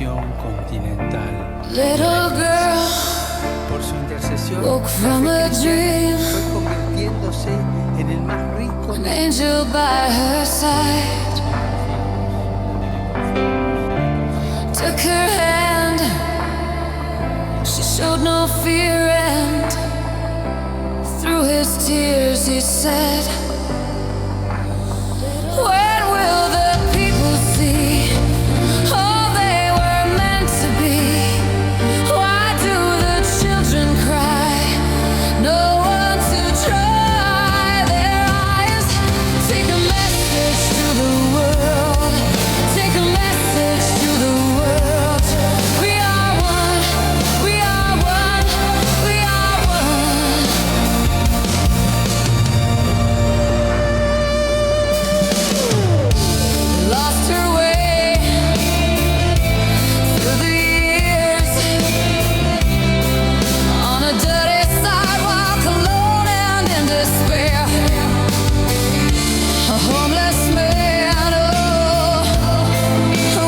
nación continental. Little girl Por su intercesión, woke from a dream, fue convirtiéndose en el más rico an angel by her side took her hand. She showed no fear, and through his tears he said, when will the people see all they were meant to be? Why do the children cry? No one to dry their eyes. Take a message to the world. Take a message to the world. We are one. We are one. We are one. Lost her way through the years on a dirty sidewalk, alone and in despair. A homeless man, oh,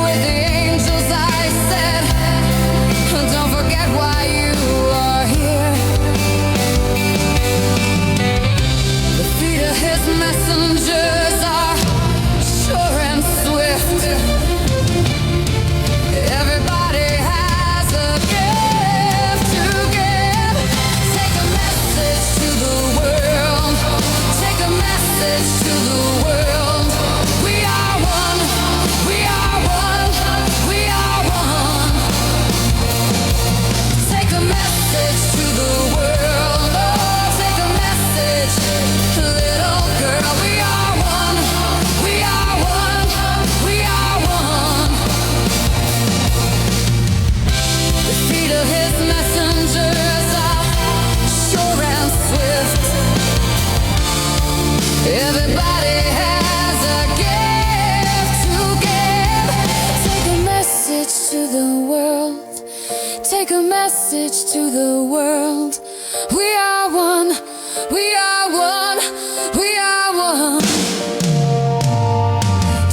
with the angel's eyes said, don't forget why you are here. The feet of his messengers are sure and swift. Everybody has a gift to give. Take a message to the world. Take a message to the world. We are one. We are one. We are one. Take a message to the world. Oh, take a message, little girl. We are one. We are one. We are one. The feet of his messengers are sure and swift. Everybody has a gift to give. Take a message to the world. Take a message to the world. We are one. We are one. We are one.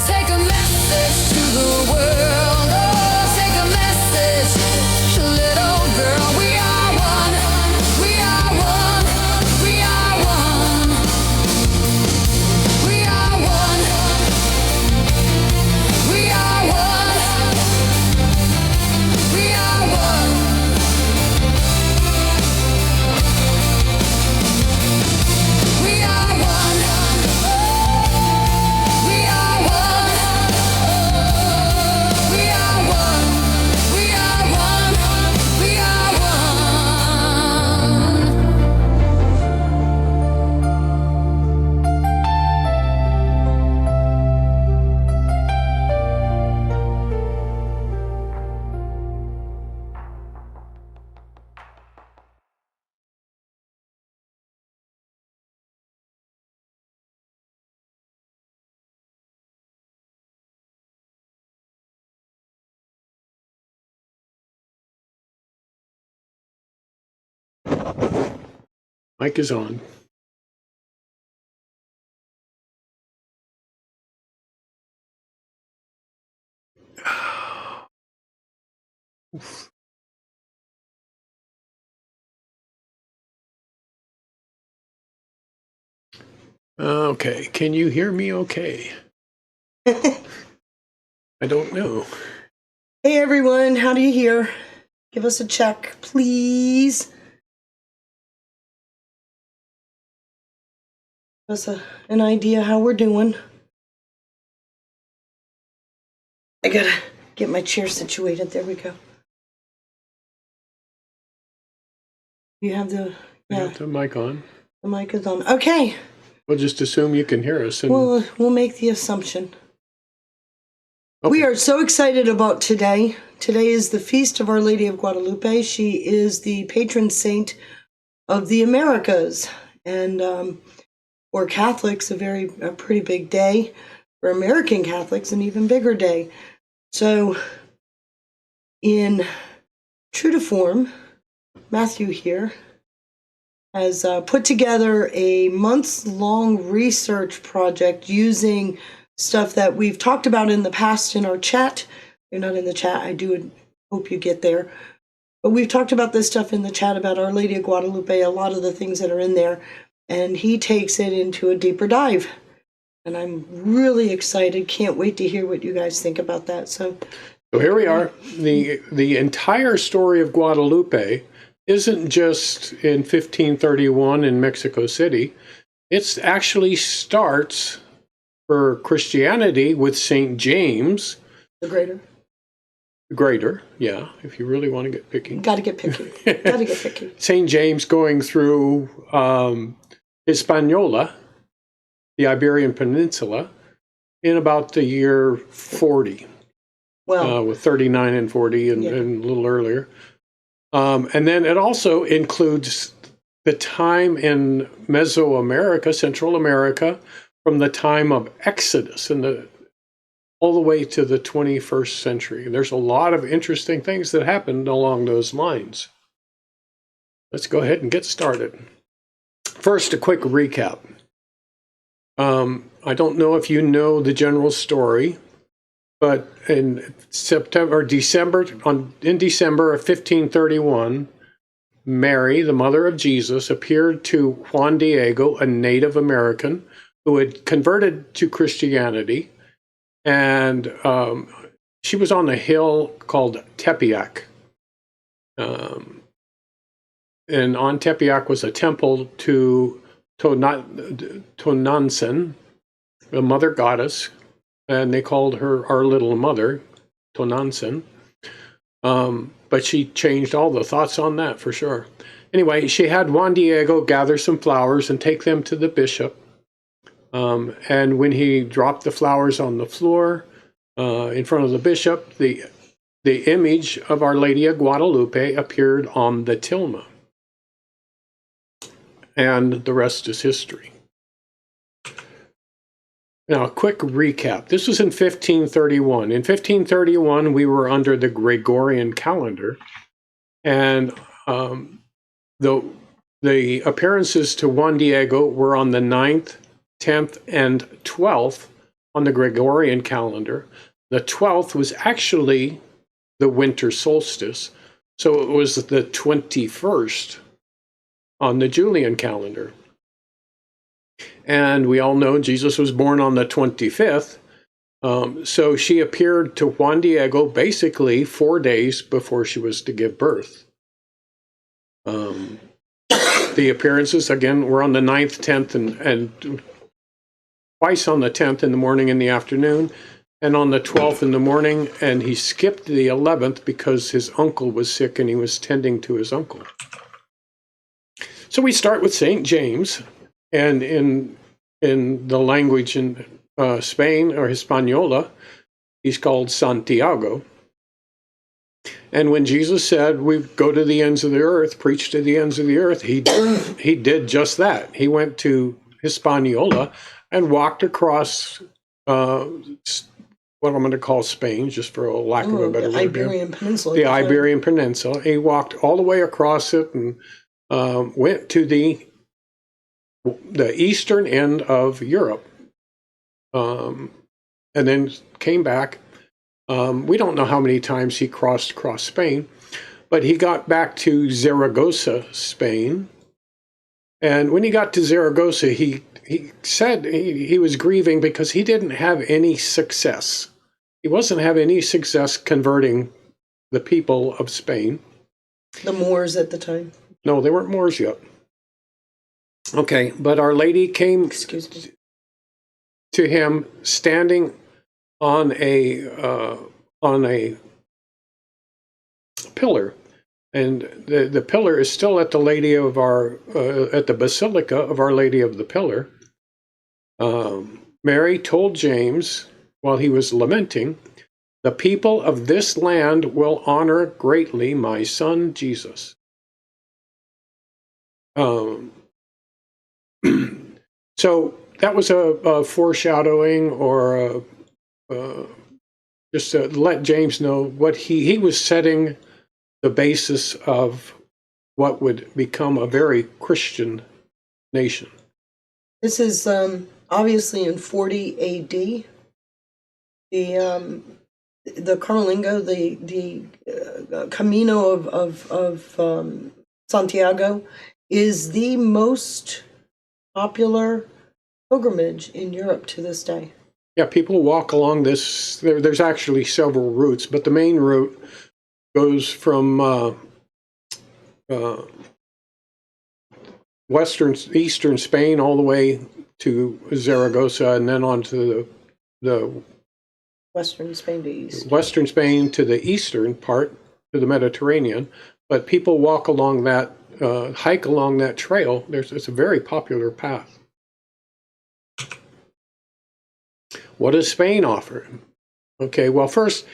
Take a message to the world. Oh, take a message, little girl. We are one. We are one. We are one. We are one. We are one. We are one. We are one. We are one. We are one. We are one. We are one. Mic is on. Oof. Okay, can you hear me okay? I don't know. Hey everyone, how do you hear? Give us a check, please. Give us an idea how we're doing. I gotta get my chair situated. There we go. You have the The mic on. the mic is on. Okay. We'll just assume you can hear us. And We'll make the assumption. okay. We are so excited about today. Today is the Feast of Our Lady of Guadalupe. She is the patron saint of the Americas. And for Catholics, a pretty big day. For American Catholics, an even bigger day. So, in true to form, Matthew here has put together a months-long research project using stuff that we've talked about in the past in our chat, you're not in the chat, I do hope you get there. But we've talked about this stuff in the chat about Our Lady of Guadalupe, a lot of the things that are in there, and he takes it into a deeper dive. And I'm really excited. Can't wait to hear what you guys think about that. So here we are. The entire story of Guadalupe isn't just in 1531 in Mexico City. It actually starts for Christianity with St. James. the greater. Greater, yeah, if you really want to get picky. Got to get picky. Got to get picky. St. James going through Hispaniola, the Iberian Peninsula, in about the year 40. Well, with 39 and 40 and a little earlier. And then it also includes the time in Mesoamerica, Central America, from the time of Exodus all the way to the 21st century. There's a lot of interesting things that happened along those lines. Let's go ahead and get started. First, a quick recap. I don't know if you know the general story, but in December of 1531, Mary, the mother of Jesus, appeared to Juan Diego, a Native American who had converted to Christianity, and she was on a hill called Tepeyac. And on Tepeyac was a temple to Tonantzin, the mother goddess, and they called her Our Little Mother, Tonantzin. But she changed all the thoughts on that for sure. Anyway, she had Juan Diego gather some flowers and take them to the bishop. And when he dropped the flowers on the floor in front of the bishop, the image of Our Lady of Guadalupe appeared on the tilma. And the rest is history. Now, a quick recap. This was in 1531. In 1531, we were under the Gregorian calendar, and the appearances to Juan Diego were on the 9th, 10th, and 12th on the Gregorian calendar. The 12th was actually the winter solstice, so it was the 21st on the Julian calendar. And we all know Jesus was born on the 25th, so she appeared to Juan Diego basically 4 days before she was to give birth. The appearances, again, were on the 9th, 10th, and twice on the 10th in the morning and the afternoon, and on the 12th in the morning, and he skipped the 11th because his uncle was sick and he was tending to his uncle. So we start with St. James, and in the language in Spain or Hispaniola, he's called Santiago. And when Jesus said, we go to the ends of the earth, preach to the ends of the earth, he did just that. He went to Hispaniola and walked across what I'm going to call Spain, just for a lack of a better word. The Iberian Peninsula. The Iberian Peninsula. He walked all the way across it and went to the eastern end of Europe, and then came back. We don't know how many times he crossed across Spain, but he got back to Zaragoza, Spain. And when he got to Zaragoza, he said he was grieving because he didn't have any success. He wasn't having any success converting the people of Spain. The Moors at the time. No, they weren't Moors yet. Okay, but Our Lady came to him standing on a pillar, and the pillar is still at the Lady of at the Basilica of Our Lady of the Pillar. Mary told James while he was lamenting, "The people of this land will honor greatly my son Jesus." So that was a foreshadowing, or just to let James know what he was setting the basis of what would become a very Christian nation. This is obviously in 40 AD. the Carolingo, the Camino of Santiago, is the most popular pilgrimage in Europe to this day. Yeah, people walk along this. There's actually several routes, but the main route goes from eastern Spain all the way to Zaragoza, and then on to the Western Spain to east. western Spain to the eastern part, to the Mediterranean. But people walk along that, hike along that trail. It's a very popular path. What does Spain offer? Okay, well, first,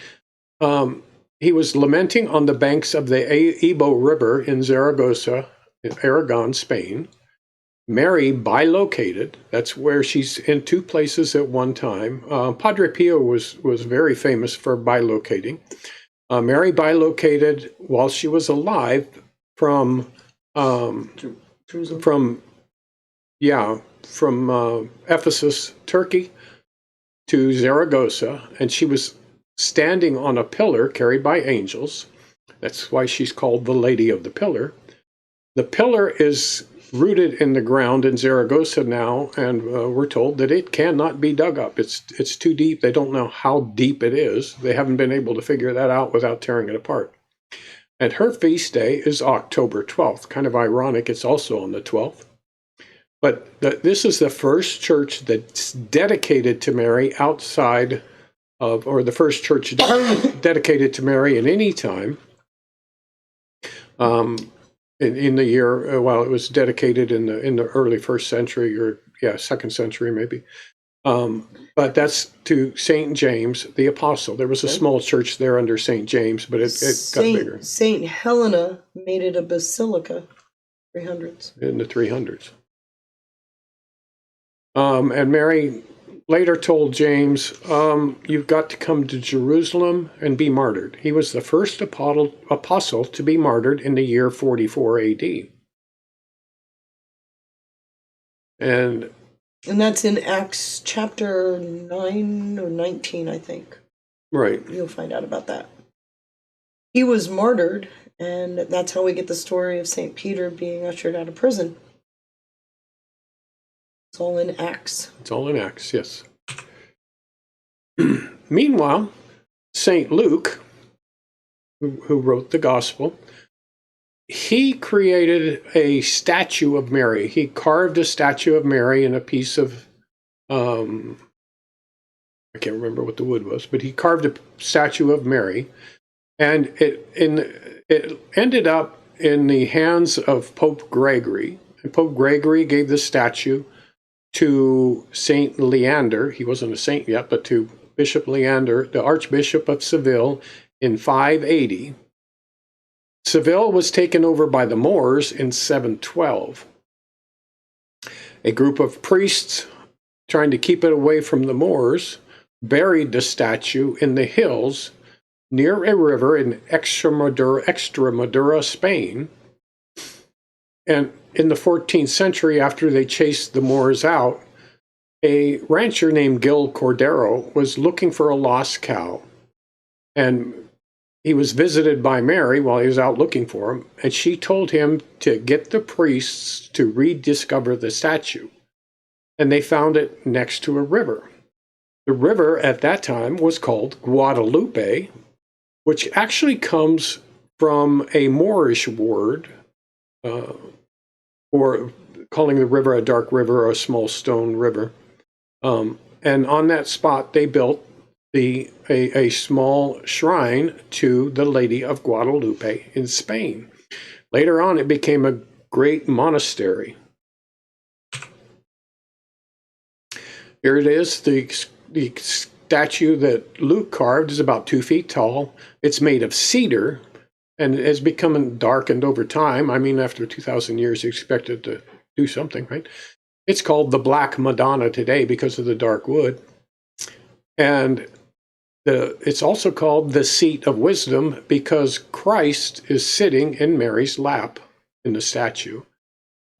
he was lamenting on the banks of the Ebro River in Zaragoza, in Aragon, Spain. Mary bilocated. That's where she's in two places at one time. Padre Pio was very famous for bilocating. Mary bilocated while she was alive from Ephesus, Turkey, to Zaragoza, and she was standing on a pillar carried by angels. That's why she's called the Lady of the Pillar. The pillar is rooted in the ground in Zaragoza now, and we're told that it cannot be dug up. It's too deep. They don't know how deep it is. They haven't been able to figure that out without tearing it apart. And her feast day is October 12th. Kind of ironic, it's also on the 12th. But this is the first church that's dedicated to Mary outside of, or the first church dedicated to Mary at any time. In the year, well, it was dedicated in the early first century, or second century maybe. But that's to Saint James the Apostle. There was a small church there under Saint James, but it got bigger. Saint Helena made it a basilica, 300s. In the 300s. And Mary later told James, you've got to come to Jerusalem and be martyred. He was the first apostle to be martyred in the year 44 AD. And that's in Acts chapter 9 or 19, I think. Right. You'll find out about that. He was martyred, and that's how we get the story of St. Peter being ushered out of prison. It's all in Acts. It's all in Acts, yes. Meanwhile, St. Luke, who wrote the Gospel, he created a statue of Mary. He carved a statue of Mary in a piece of, I can't remember what the wood was, but he carved a statue of Mary, and it ended up in the hands of Pope Gregory. And Pope Gregory gave the statue to Saint Leander. He wasn't a saint yet, but to Bishop Leander, the Archbishop of Seville, in 580. Seville was taken over by the Moors in 712. A group of priests, trying to keep it away from the Moors, buried the statue in the hills near a river in Extremadura, Spain. And in the 14th century, after they chased the Moors out, a rancher named Gil Cordero was looking for a lost cow. And he was visited by Mary while he was out looking for him, and she told him to get the priests to rediscover the statue. And they found it next to a river. The river at that time was called Guadalupe, which actually comes from a Moorish word, or calling the river a dark river or a small stone river. And on that spot, they built a small shrine to the Lady of Guadalupe in Spain. Later on, it became a great monastery. Here it is. The statue that Luke carved is about 2 feet tall. It's made of cedar, and it has become darkened over time. I mean, after 2,000 years, you expect it to do something, right? It's called the Black Madonna today because of the dark wood. And it's also called the Seat of Wisdom because Christ is sitting in Mary's lap in the statue.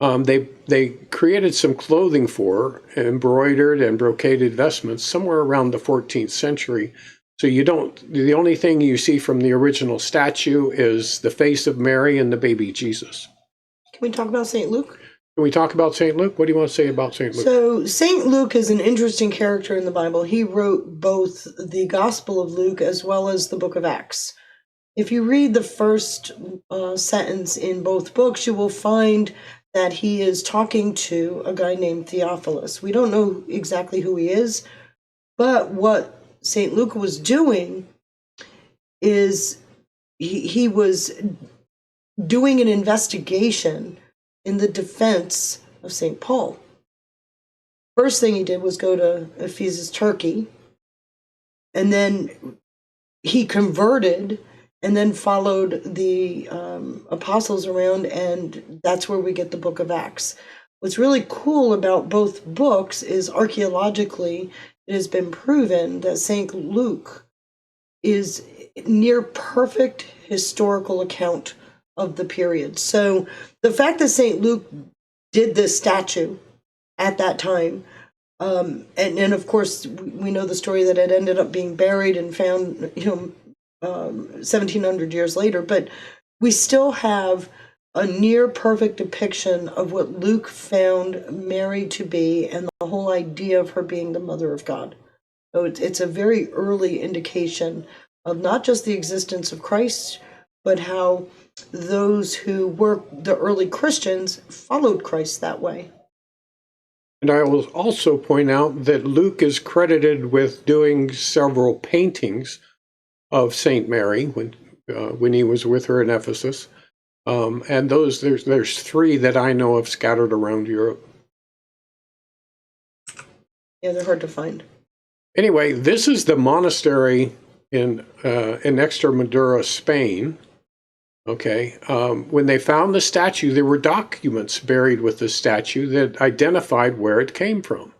They created some clothing for her, embroidered and brocaded vestments somewhere around the 14th century So you don't, the only thing you see from the original statue is the face of Mary and the baby Jesus. Can we talk about St. Luke? Can we talk about St. Luke? What do you want to say about St. Luke? So St. Luke is an interesting character in the Bible. He wrote both the Gospel of Luke as well as the book of Acts. If you read the first sentence in both books, you will find that he is talking to a guy named Theophilus. We don't know exactly who he is, but what St. Luke was doing is he was doing an investigation in the defense of St. Paul. First thing he did was go to Ephesus, Turkey, and then he converted and then followed the apostles around, and that's where we get the book of Acts. What's really cool about both books is archaeologically it has been proven that St. Luke is near perfect historical account of the period. So the fact that St. Luke did this statue at that time, and of course we know the story that it ended up being buried and found, 1700 years later, but we still have a near perfect depiction of what Luke found Mary to be and the whole idea of her being the mother of God. So it's a very early indication of not just the existence of Christ, but how those who were the early Christians followed Christ that way. And I will also point out that Luke is credited with doing several paintings of Saint Mary when he was with her in Ephesus, and those there's 3 that I know of scattered around Europe. Yeah, they're hard to find. Anyway, this is the monastery in Extremadura, Spain. Okay, when they found the statue, there were documents buried with the statue that identified where it came from.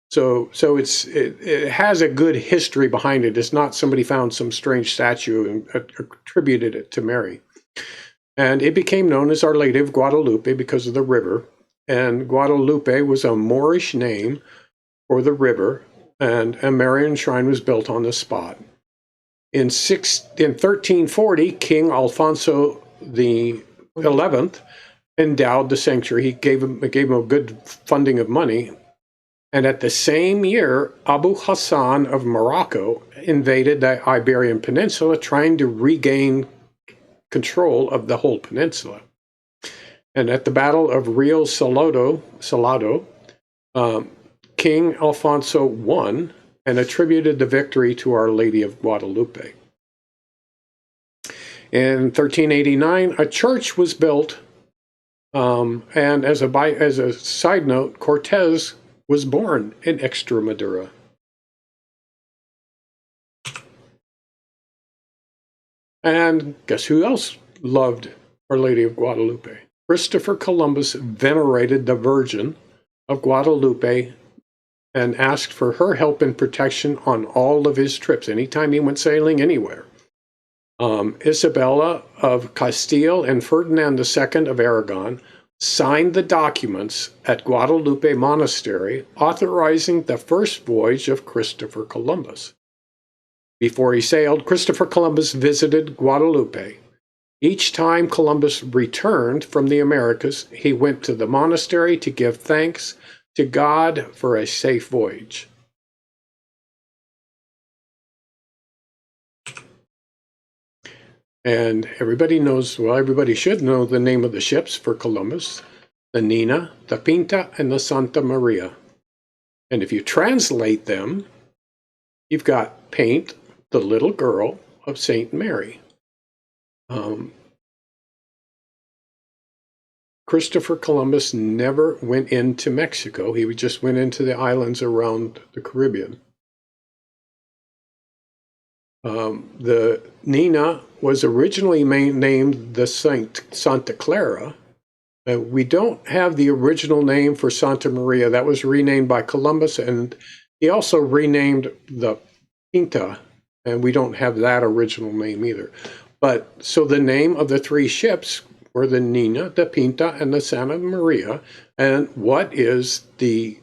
So it has a good history behind it. It's not somebody found some strange statue and attributed it to Mary. And it became known as Our Lady of Guadalupe because of the river. And Guadalupe was a Moorish name for the river, and a Marian shrine was built on the spot. In 1340, King Alfonso the 11th endowed the sanctuary. He gave him a good funding of money. And at the same year, Abu Hassan of Morocco invaded the Iberian Peninsula, trying to regain control of the whole peninsula. And at the Battle of Rio Salado, King Alfonso won and attributed the victory to Our Lady of Guadalupe. In 1389, a church was built, and as a side note, Cortez was born in Extremadura. And guess who else loved Our Lady of Guadalupe? Christopher Columbus venerated the Virgin of Guadalupe and asked for her help and protection on all of his trips, anytime he went sailing anywhere. Isabella of Castile and Ferdinand II of Aragon signed the documents at Guadalupe Monastery authorizing the first voyage of Christopher Columbus. Before he sailed, Christopher Columbus visited Guadalupe. Each time Columbus returned from the Americas, he went to the monastery to give thanks to God for a safe voyage. And everybody knows, well, everybody should know the name of the ships for Columbus: the Nina, the Pinta, and the Santa Maria. And if you translate them, you've got Paint the Little Girl of Saint Mary. Christopher Columbus never went into Mexico. He just went into the islands around the Caribbean. The Nina was originally named the Santa Clara. We don't have the original name for Santa Maria. That was renamed by Columbus, and he also renamed the Pinta, and we don't have that original name either. But so the name of the 3 ships were the Nina, the Pinta, and the Santa Maria. And what is the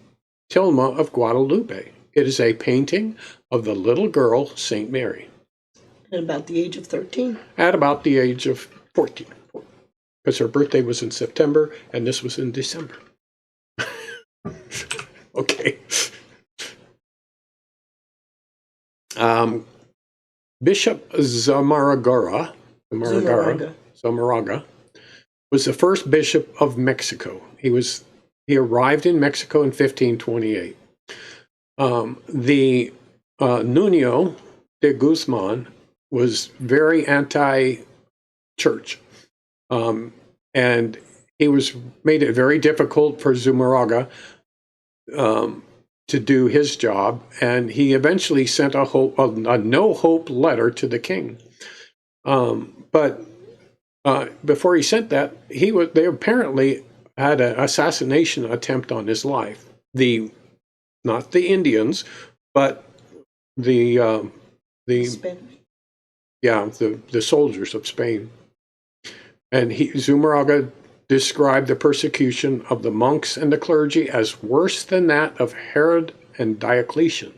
tilma of Guadalupe? It is a painting of the little girl, Saint Mary, At about the age of 13. at about the age of 14, because her birthday was in September and this was in December. Okay. Bishop Zamaraga was the first bishop of Mexico. He arrived in Mexico in 1528. The Nuño de Guzman was very anti-church, and he made it very difficult for Zumarraga to do his job, and he eventually sent a no-hope letter to the king. But before he sent that, they apparently had an assassination attempt on his life. Not the Indians, but the Spanish. the soldiers of Spain. And Zumarraga described the persecution of the monks and the clergy as worse than that of Herod and Diocletian.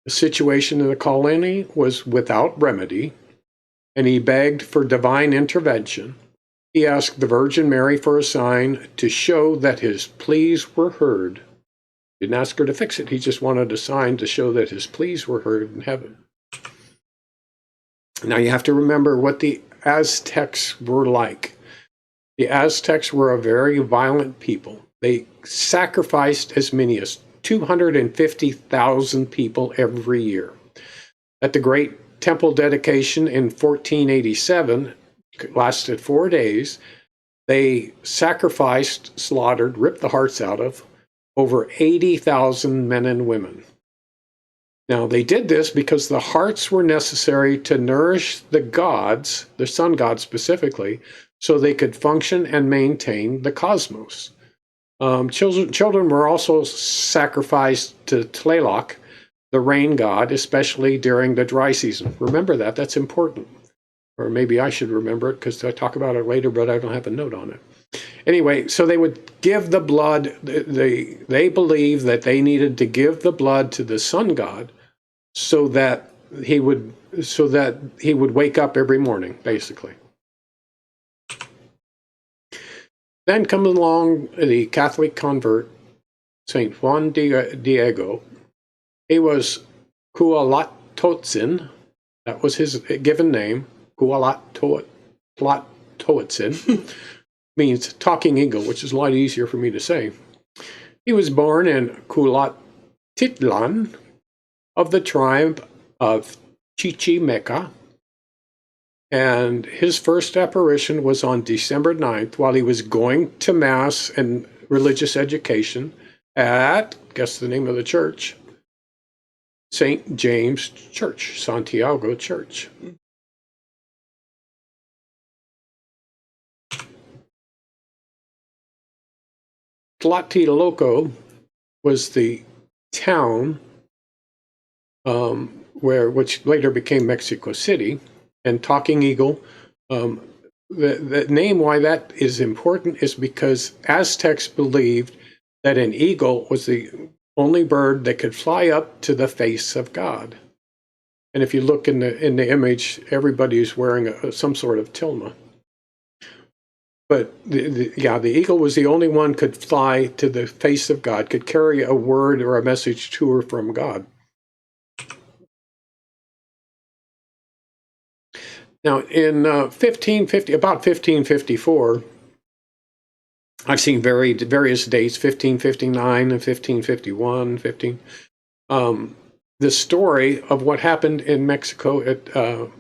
The situation in the colony was without remedy, and he begged for divine intervention. He asked the Virgin Mary for a sign to show that his pleas were heard. Didn't ask her to fix it. He just wanted a sign to show that his pleas were heard in heaven. Now you have to remember what the Aztecs were like. The Aztecs were a very violent people. They sacrificed as many as 250,000 people every year. At the great temple dedication in 1487, lasted 4 days, they sacrificed, slaughtered, ripped the hearts out of over 80,000 men and women. Now, they did this because the hearts were necessary to nourish the gods, the sun god specifically, so they could function and maintain the cosmos. Children were also sacrificed to Tlaloc, the rain god, especially during the dry season. Remember that. That's important. Or maybe I should remember it because I talk about it later, but I don't have a note on it. Anyway, so they would give the blood. They believed that they needed to give the blood to the sun god so that he would wake up every morning, basically. Then comes along the Catholic convert, Saint Juan Diego. He was Cuauhtotzin. That was his given name. Cuauhtotzin means talking eagle, which is a lot easier for me to say. He was born in Cuautitlan of the tribe of Chichimeca, and his first apparition was on December 9th while he was going to Mass and religious education at, guess the name of the church, St. James Church, Santiago Church. Tlatelolco was the town which later became Mexico City, and Talking Eagle. The name why that is important is because Aztecs believed that an eagle was the only bird that could fly up to the face of God. And if you look in the image, everybody's wearing some sort of tilma. But the eagle was the only one could fly to the face of God, could carry a word or a message to or from God. Now, in about 1554, I've seen various dates, 1559 and 1551, the story of what happened in Mexico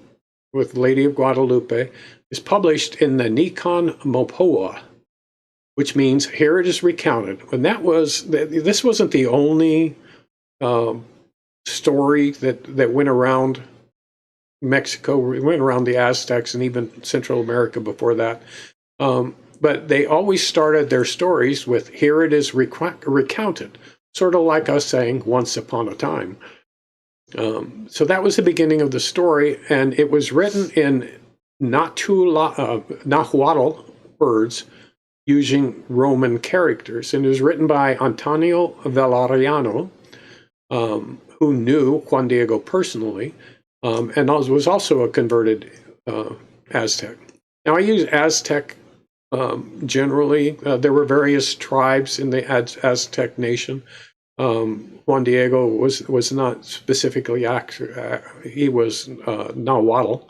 with Lady of Guadalupe is published in the Nikon Mopoa, which means here it is recounted. And this wasn't the only story that went around Mexico. It went around the Aztecs and even Central America before that. But they always started their stories with, here it is recounted, sort of like us saying, once upon a time. So that was the beginning of the story, and it was written in Nahuatl words using Roman characters. And it was written by Antonio Valeriano, who knew Juan Diego personally, and was also a converted Aztec. Now, I use Aztec generally. There were various tribes in the Aztec nation. Juan Diego was not specifically he was Nahuatl,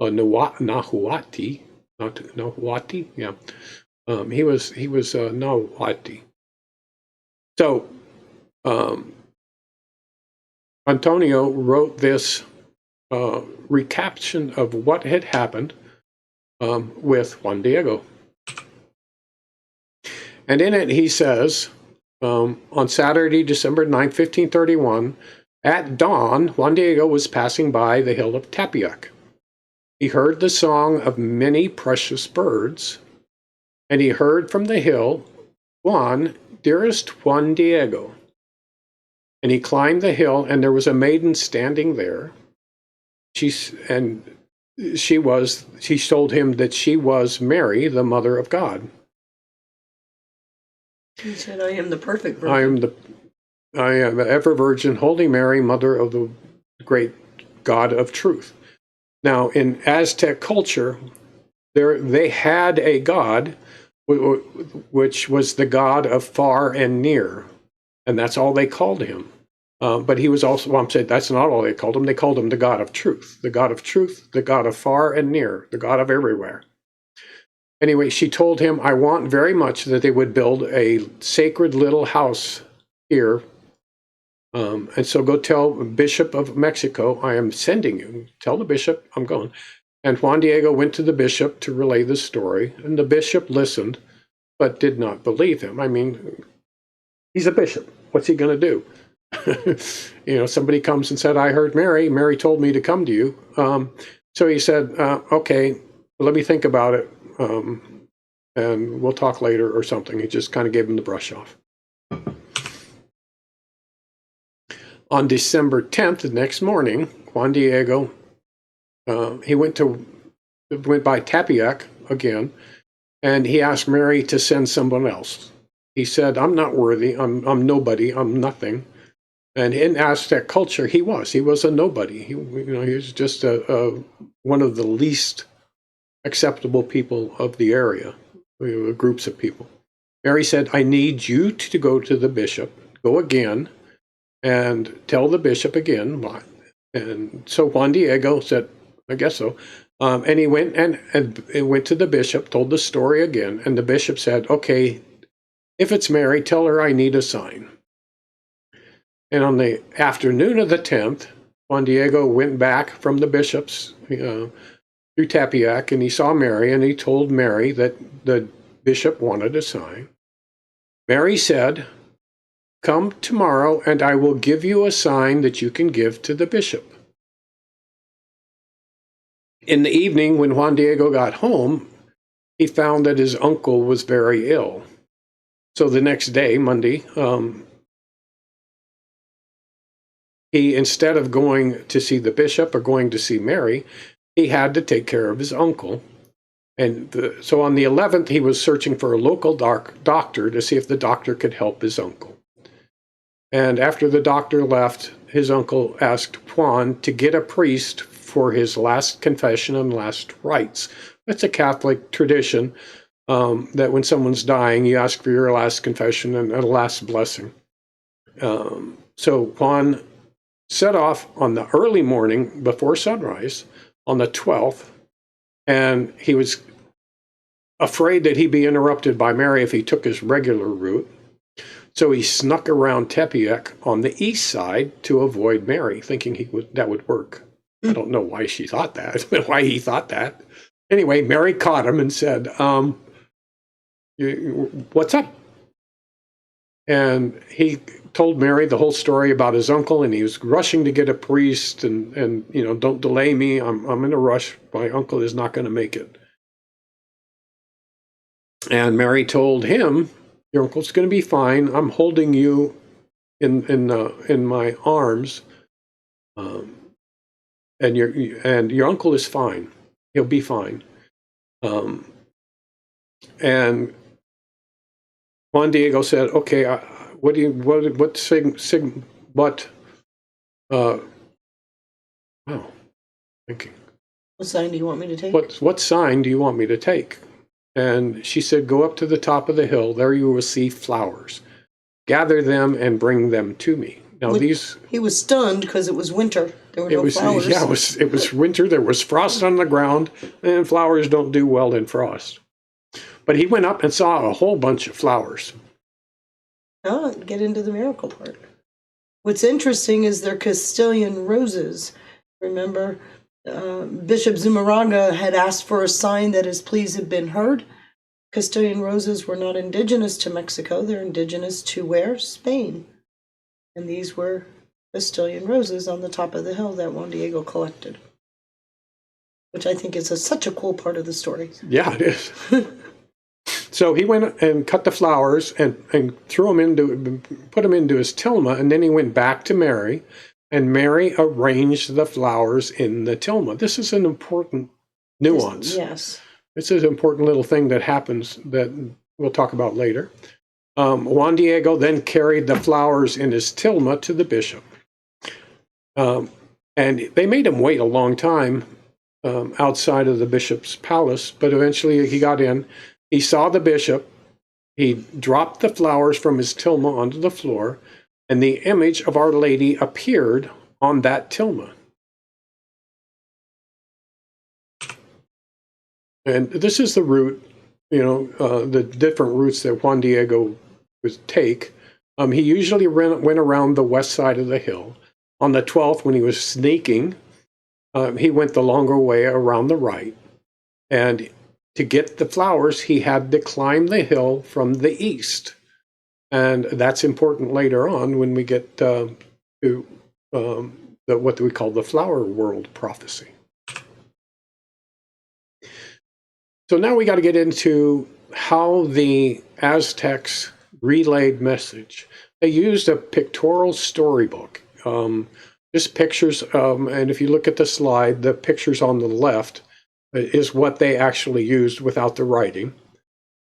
Nahuatl, Nahuatl, yeah. He was Nahuatl. So Antonio wrote this recaption of what had happened with Juan Diego. And in it, he says, on Saturday, December 9th, 1531, at dawn, Juan Diego was passing by the hill of Tepeyac. He heard the song of many precious birds, and he heard from the hill, Juan, dearest Juan Diego. And he climbed the hill, and there was a maiden standing there. She told him that she was Mary, the Mother of God. He said, I am the perfect virgin. I am ever virgin, Holy Mary, Mother of the great God of truth. Now, in Aztec culture, they had a god, which was the god of far and near, and that's all they called him. But he was also, well, I'm saying that's not all they called him. They called him the God of Truth, the God of Truth, the God of far and near, the God of everywhere. Anyway, she told him, I want very much that they would build a sacred little house here. And so go tell Bishop of Mexico, I am sending you. Tell the bishop I'm going. And Juan Diego went to the bishop to relay the story. And the bishop listened, but did not believe him. I mean, he's a bishop. What's he going to do? Somebody comes and said, I heard Mary. Mary told me to come to you. So he said, okay, let me think about it. And we'll talk later or something. He just kind of gave him the brush off. On December 10th, the next morning, Juan Diego, he went by Tepeyac again, and he asked Mary to send someone else. He said, I'm not worthy. I'm nobody. I'm nothing. And in Aztec culture, he was a nobody. He was just one of the least acceptable people of the area, groups of people. Mary said, I need you to go to the bishop, go again, and tell the bishop again. And so Juan Diego said, I guess so. And he went and went to the bishop, told the story again, and the bishop said, okay, if it's Mary, tell her I need a sign. And on the afternoon of the 10th, Juan Diego went back from the bishop's through Tepeyac, and he saw Mary, and he told Mary that the bishop wanted a sign. Mary said, come tomorrow, and I will give you a sign that you can give to the bishop. In the evening, when Juan Diego got home, he found that his uncle was very ill. So the next day, Monday, he, instead of going to see the bishop or going to see Mary, he had to take care of his uncle. And so on the 11th, he was searching for a local doctor to see if the doctor could help his uncle. And after the doctor left, his uncle asked Juan to get a priest for his last confession and last rites. That's a Catholic tradition, that when someone's dying, you ask for your last confession and a last blessing. So Juan set off on the early morning before sunrise on the 12th, and he was afraid that he'd be interrupted by Mary if he took his regular route. So he snuck around Tepeyac on the east side to avoid Mary, thinking that would work. I don't know why she thought that, why he thought that. Anyway, Mary caught him and said, what's up? And he told Mary the whole story about his uncle, and he was rushing to get a priest, and don't delay me. I'm in a rush. My uncle is not going to make it. And Mary told him, your uncle's going to be fine. I'm holding you in my arms, and your uncle is fine. He'll be fine. And Juan Diego said, okay, what Wow, thinking. What sign do you want me to take? What sign do you want me to take? And she said, go up to the top of the hill. There you will see flowers. Gather them and bring them to me. Now He was stunned because it was winter. There were no flowers. Yeah, it was winter. There was frost on the ground, and flowers don't do well in frost. But he went up and saw a whole bunch of flowers. Oh, get into the miracle part. What's interesting is they're Castilian roses. Remember, Bishop Zumarraga had asked for a sign that his pleas had been heard. Castilian roses were not indigenous to Mexico. They're indigenous to where? Spain. And these were Castilian roses on the top of the hill that Juan Diego collected, which I think is such a cool part of the story. Yeah, it is. So he went and cut the flowers and put them into his tilma, and then he went back to Mary, and Mary arranged the flowers in the tilma. This is an important nuance. Yes. This is an important little thing that happens that we'll talk about later. Juan Diego then carried the flowers in his tilma to the bishop. And they made him wait a long time outside of the bishop's palace, but eventually he got in. He saw the bishop. He dropped the flowers from his tilma onto the floor, and the image of Our Lady appeared on that tilma. And this is the route, the different routes that Juan Diego would take. He usually went around the west side of the hill. On the 12th, when he was sneaking, he went the longer way around the right. And to get the flowers, he had to climb the hill from the east. And that's important later on when we get to what we call the flower world prophecy. So now we got to get into how the Aztecs relayed message. They used a pictorial storybook. Just pictures, and if you look at the slide, the pictures on the left is what they actually used without the writing.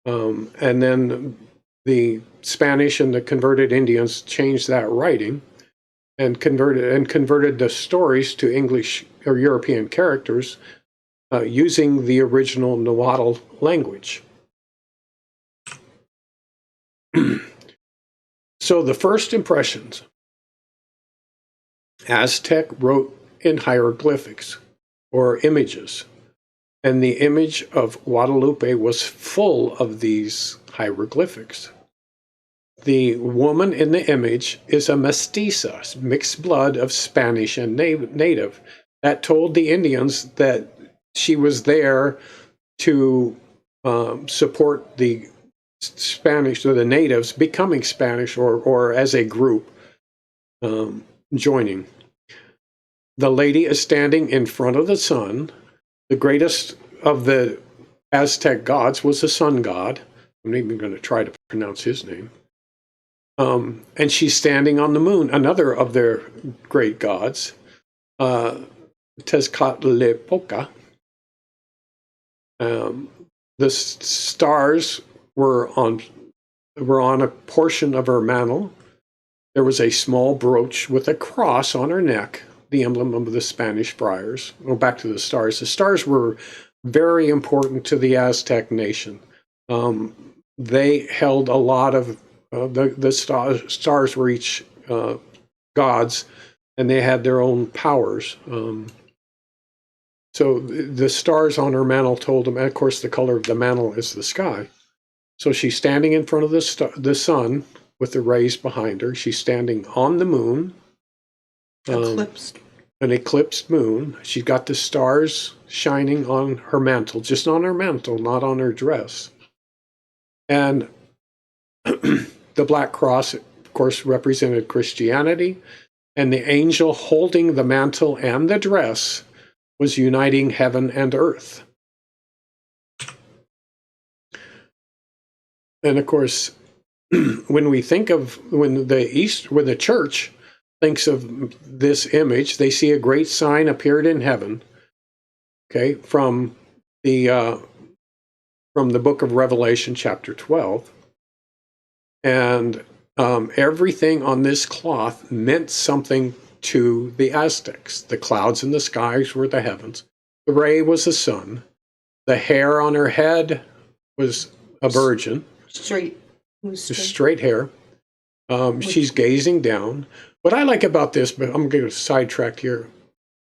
And then the Spanish and the converted Indians changed that writing and converted the stories to English or European characters using the original Nahuatl language. So the first impressions, Aztec wrote in hieroglyphics or images, and the image of Guadalupe was full of these hieroglyphics. The woman in the image is a mestiza, mixed blood of Spanish and native, that told the Indians that she was there to support the Spanish or the natives becoming Spanish or as a group joining. The lady is standing in front of the sun. The greatest of the Aztec gods was the sun god. I'm not even going to try to pronounce his name. And she's standing on the moon, another of their great gods, Tezcatlipoca. The stars were on a portion of her mantle. There was a small brooch with a cross on her neck, the emblem of the Spanish friars. Well, back to the stars. The stars were very important to the Aztec nation. They held a lot of the stars were each gods, and they had their own powers. So the stars on her mantle told them, and of course the color of the mantle is the sky. So she's standing in front of the sun with the rays behind her. She's standing on the moon. Eclipsed. An eclipsed moon. She's got the stars shining on her mantle, just on her mantle, not on her dress. And the black cross, of course, represented Christianity. And the angel holding the mantle and the dress was uniting heaven and earth. And of course, when the church thinks of this image, they see a great sign appeared in heaven. Okay, from the book of Revelation, chapter 12, and everything on this cloth meant something to the Aztecs. The clouds in the skies were the heavens. The ray was the sun. The hair on her head was a virgin. Straight. Just straight hair. She's gazing down. What I like about this, but I'm going to sidetrack here.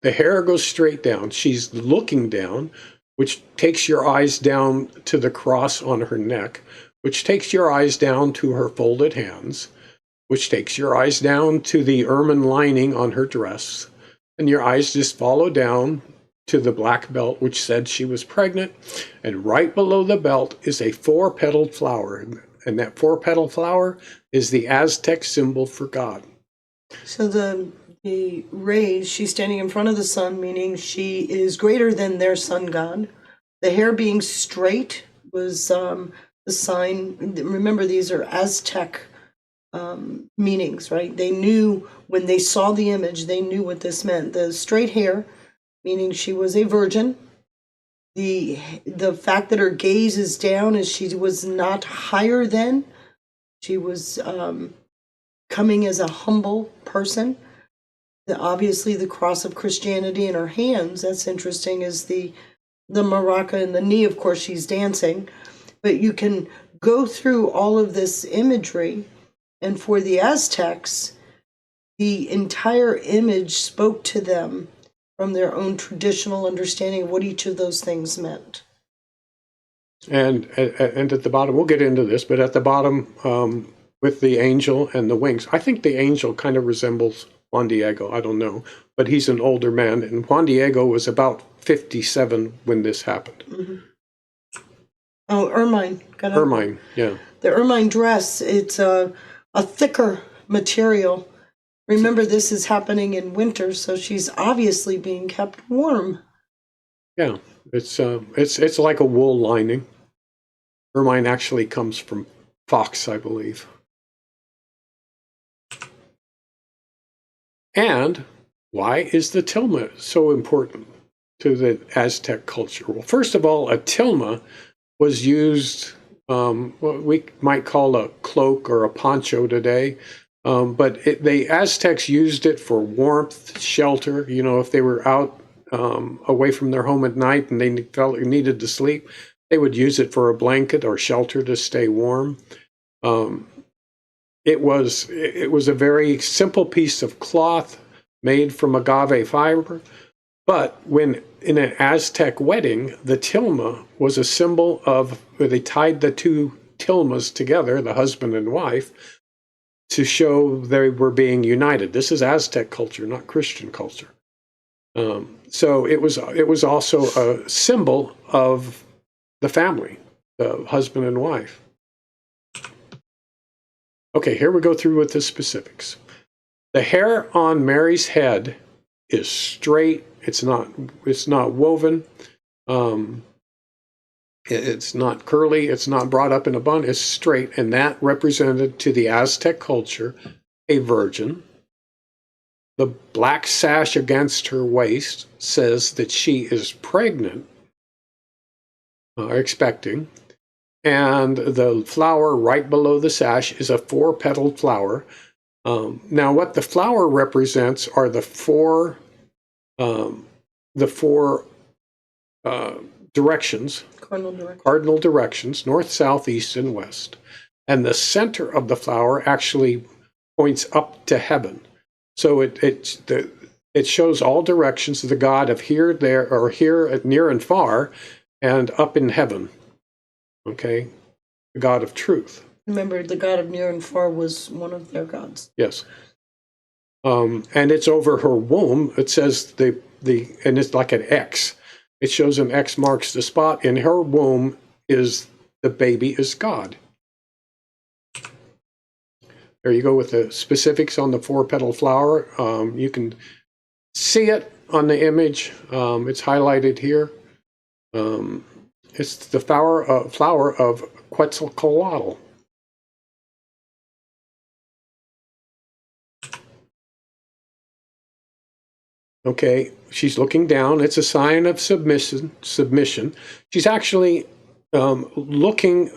The hair goes straight down. She's looking down, which takes your eyes down to the cross on her neck, which takes your eyes down to her folded hands, which takes your eyes down to the ermine lining on her dress, and your eyes just follow down to the black belt, which said she was pregnant, and right below the belt is a 4-petaled flower, and that 4-petaled flower is the Aztec symbol for God. So the rays, she's standing in front of the sun, meaning she is greater than their sun god. The hair being straight was the sign. Remember, these are Aztec meanings, right? They knew when they saw the image, they knew what this meant. The straight hair, meaning she was a virgin. The fact that her gaze is down is she was not higher than. She was coming as a humble person. Obviously, the cross of Christianity in her hands, that's interesting, is the maraca and the knee. Of course, she's dancing. But you can go through all of this imagery, and for the Aztecs, the entire image spoke to them from their own traditional understanding of what each of those things meant. And at the bottom, we'll get into this, but at the bottom, with the angel and the wings, I think the angel kind of resembles Juan Diego. I don't know, but he's an older man, and Juan Diego was about 57 when this happened. Mm-hmm. Oh, ermine. Ermine, yeah. The ermine dress, it's a thicker material. Remember, this is happening in winter, so she's obviously being kept warm. Yeah, it's like a wool lining. Ermine actually comes from fox, I believe. And why is the tilma so important to the Aztec culture? Well, first of all, a tilma was used, what we might call a cloak or a poncho today, but the Aztecs used it for warmth, shelter. You know, if they were out away from their home at night and they felt they needed to sleep, they would use it for a blanket or shelter to stay warm. It was a very simple piece of cloth made from agave fiber, but when in an Aztec wedding, the tilma was a symbol of, where they tied the two tilmas together, the husband and wife, to show they were being united. This is Aztec culture, not Christian culture. So it was also a symbol of the family, the husband and wife. Okay, here we go through with the specifics. The hair on Mary's head is straight. It's not woven. It's not curly. It's not brought up in a bun. It's straight, and that represented to the Aztec culture a virgin. The black sash against her waist says that she is pregnant, expecting. And the flower right below the sash is a 4-petaled flower. Now, what the flower represents are the four directions, cardinal directions, north, south, east, and west. And the center of the flower actually points up to heaven. So it shows all directions of the God of here, there, or here, near and far, and up in heaven. Okay, the God of truth. Remember, the God of near and far was one of their gods. Yes. And it's over her womb. It says and it's like an X. It shows an X marks the spot. In her womb is the baby is God. There you go with the specifics on the 4-petal flower. You can see it on the image. It's highlighted here. It's the flower of Quetzalcoatl. Okay, she's looking down. It's a sign of submission. She's actually looking.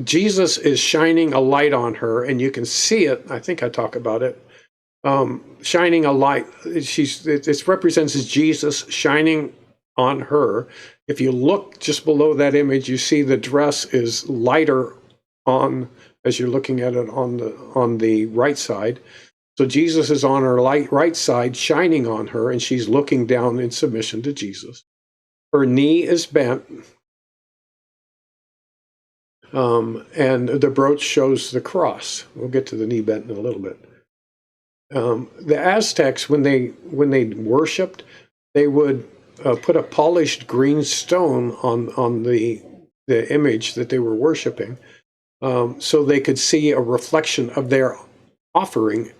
Jesus is shining a light on her, and you can see it. I think I talk about it shining a light. It represents Jesus shining on her. If you look just below that image, you see the dress is lighter on, as you're looking at it on the right side. So Jesus is on her right side, shining on her, and she's looking down in submission to Jesus. Her knee is bent, and the brooch shows the cross. We'll get to the knee bent in a little bit. The Aztecs, when they worshipped, they would put a polished green stone on the image that they were worshiping, so they could see a reflection of their offering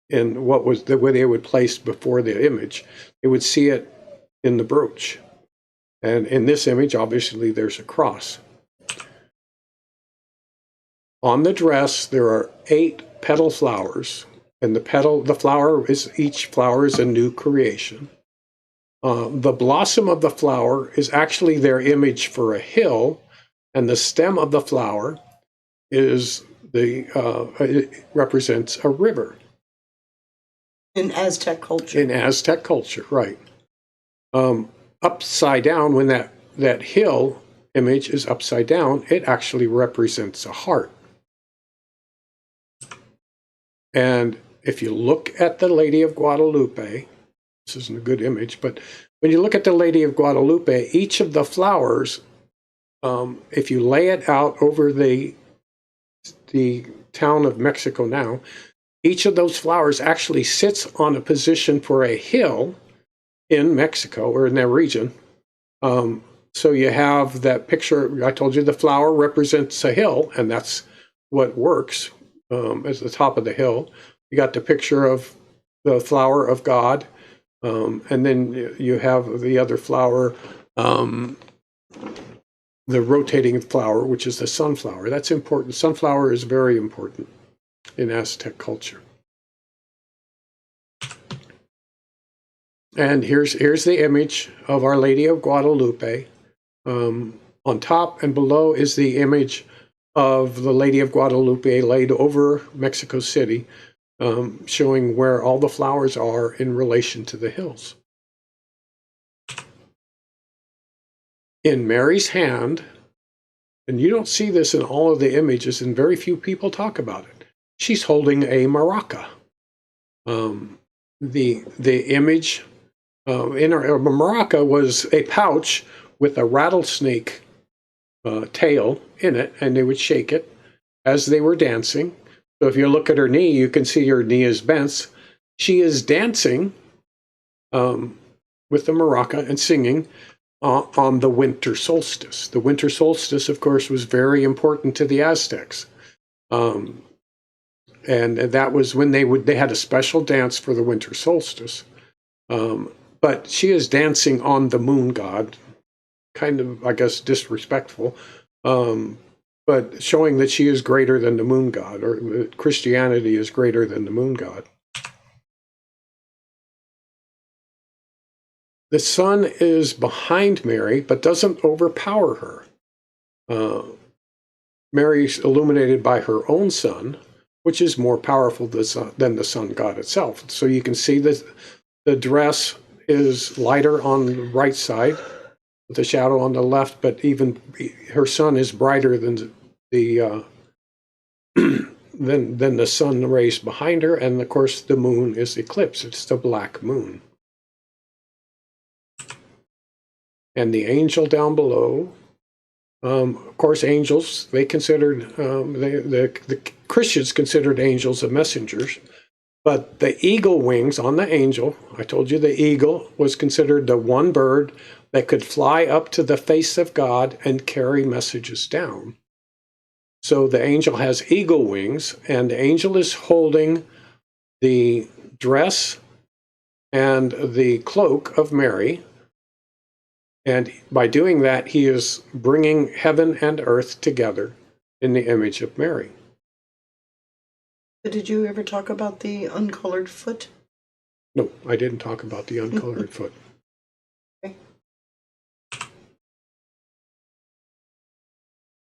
in what was the way they would place before the image. They would see it in the brooch, and in this image, obviously, there's a cross. On the dress, there are 8 petal flowers. And each flower is a new creation. The blossom of the flower is actually their image for a hill, and the stem of the flower is it represents a river. In Aztec culture. In Aztec culture, right. Upside down, when that hill image is upside down, it actually represents a heart. And if you look at the Lady of Guadalupe, this isn't a good image, but when you look at the Lady of Guadalupe, each of the flowers, if you lay it out over the town of Mexico now, each of those flowers actually sits on a position for a hill in Mexico or in that region. So you have that picture. I told you the flower represents a hill, and that's what works as the top of the hill. You got the picture of the flower of God, and then you have the other flower, the rotating flower, which is the sunflower. That's important. Sunflower is very important in Aztec culture. And here's the image of Our Lady of Guadalupe. On top and below is the image of the Lady of Guadalupe laid over Mexico City, showing where all the flowers are in relation to the hills. In Mary's hand, and you don't see this in all of the images, and very few people talk about it, she's holding a maraca. The image in a maraca was a pouch with a rattlesnake tail in it, and they would shake it as they were dancing. So if you look at her knee, you can see her knee is bent. She is dancing with the maraca and singing on the winter solstice. The winter solstice, of course, was very important to the Aztecs. And that was when they had a special dance for the winter solstice. But she is dancing on the moon god, kind of, I guess, disrespectful, but showing that she is greater than the moon god, or Christianity is greater than the moon god. The sun is behind Mary, but doesn't overpower her. Mary's illuminated by her own sun, which is more powerful than the sun god itself. So you can see that the dress is lighter on the right side, with the shadow on the left, but even her sun is brighter than the than the sun rays behind her, and of course the moon is eclipsed. It's the black moon. And the angel down below, of course, angels, they considered, the Christians considered angels as messengers, but the eagle wings on the angel, I told you the eagle was considered the one bird that could fly up to the face of God and carry messages down. So the angel has eagle wings, and the angel is holding the dress and the cloak of Mary. And by doing that, he is bringing heaven and earth together in the image of Mary. Did you ever talk about the uncolored foot? No, I didn't talk about the uncolored foot. Okay.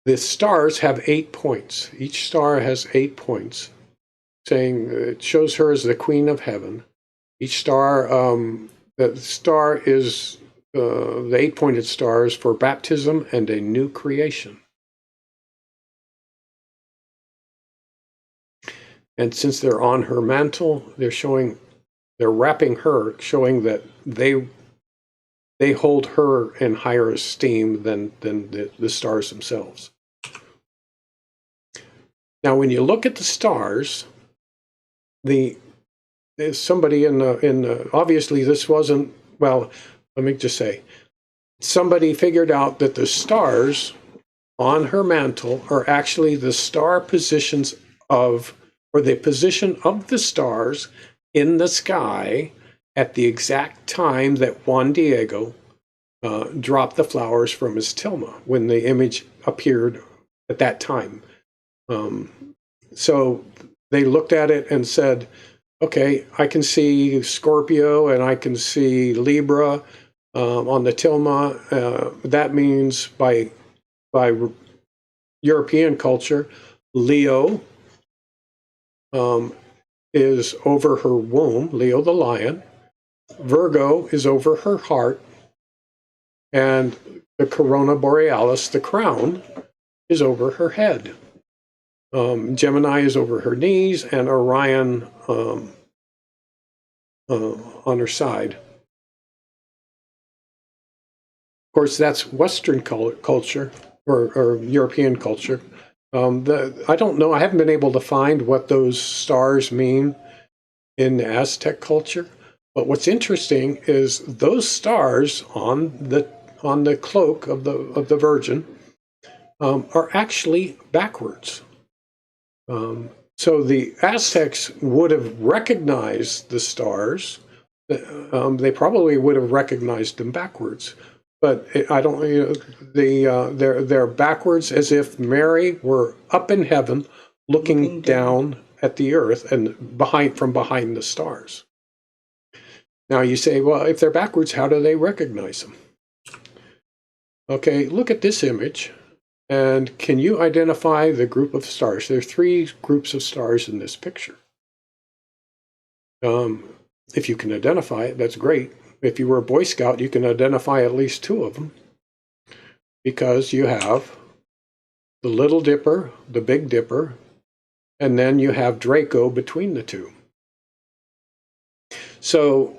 The stars have 8 points. Each star has 8 points, saying it shows her as the queen of heaven. Each star, the star is the 8-pointed star is for baptism and a new creation. And since they're on her mantle, they're wrapping her, showing that they hold her in higher esteem than the stars themselves. Now, when you look at the stars, there's somebody obviously this wasn't, well, let me just say, somebody figured out that the stars on her mantle are actually the star positions of, or the position of the stars in the sky at the exact time that Juan Diego dropped the flowers from his tilma, when the image appeared at that time. So they looked at it and said, okay, I can see Scorpio and I can see Libra on the tilma. That means by European culture, Leo is over her womb, Leo the lion. Virgo is over her heart. And the corona borealis, the crown, is over her head. Gemini is over her knees, and Orion on her side. Of course, that's Western culture or European culture. I don't know. I haven't been able to find what those stars mean in the Aztec culture. But what's interesting is those stars on the cloak of the Virgin are actually backwards. So the Aztecs would have recognized the stars. They probably would have recognized them backwards. But I don't. They're backwards, as if Mary were up in heaven, looking down at the earth and from behind the stars. Now you say, well, if they're backwards, how do they recognize them? Okay, look at this image, and can you identify the group of stars? There are 3 groups of stars in this picture. If you can identify it, that's great. If you were a Boy Scout, you can identify at least 2 of them, because you have the Little Dipper, the Big Dipper, and then you have Draco between the 2. So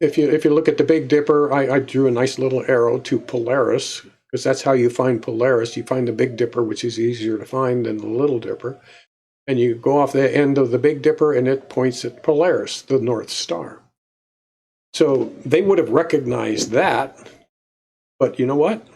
if you look at the Big Dipper, I drew a nice little arrow to Polaris, because that's how you find Polaris. You find the Big Dipper, which is easier to find than the Little Dipper, and you go off the end of the Big Dipper, and it points at Polaris, the North Star. So they would have recognized that, but you know what?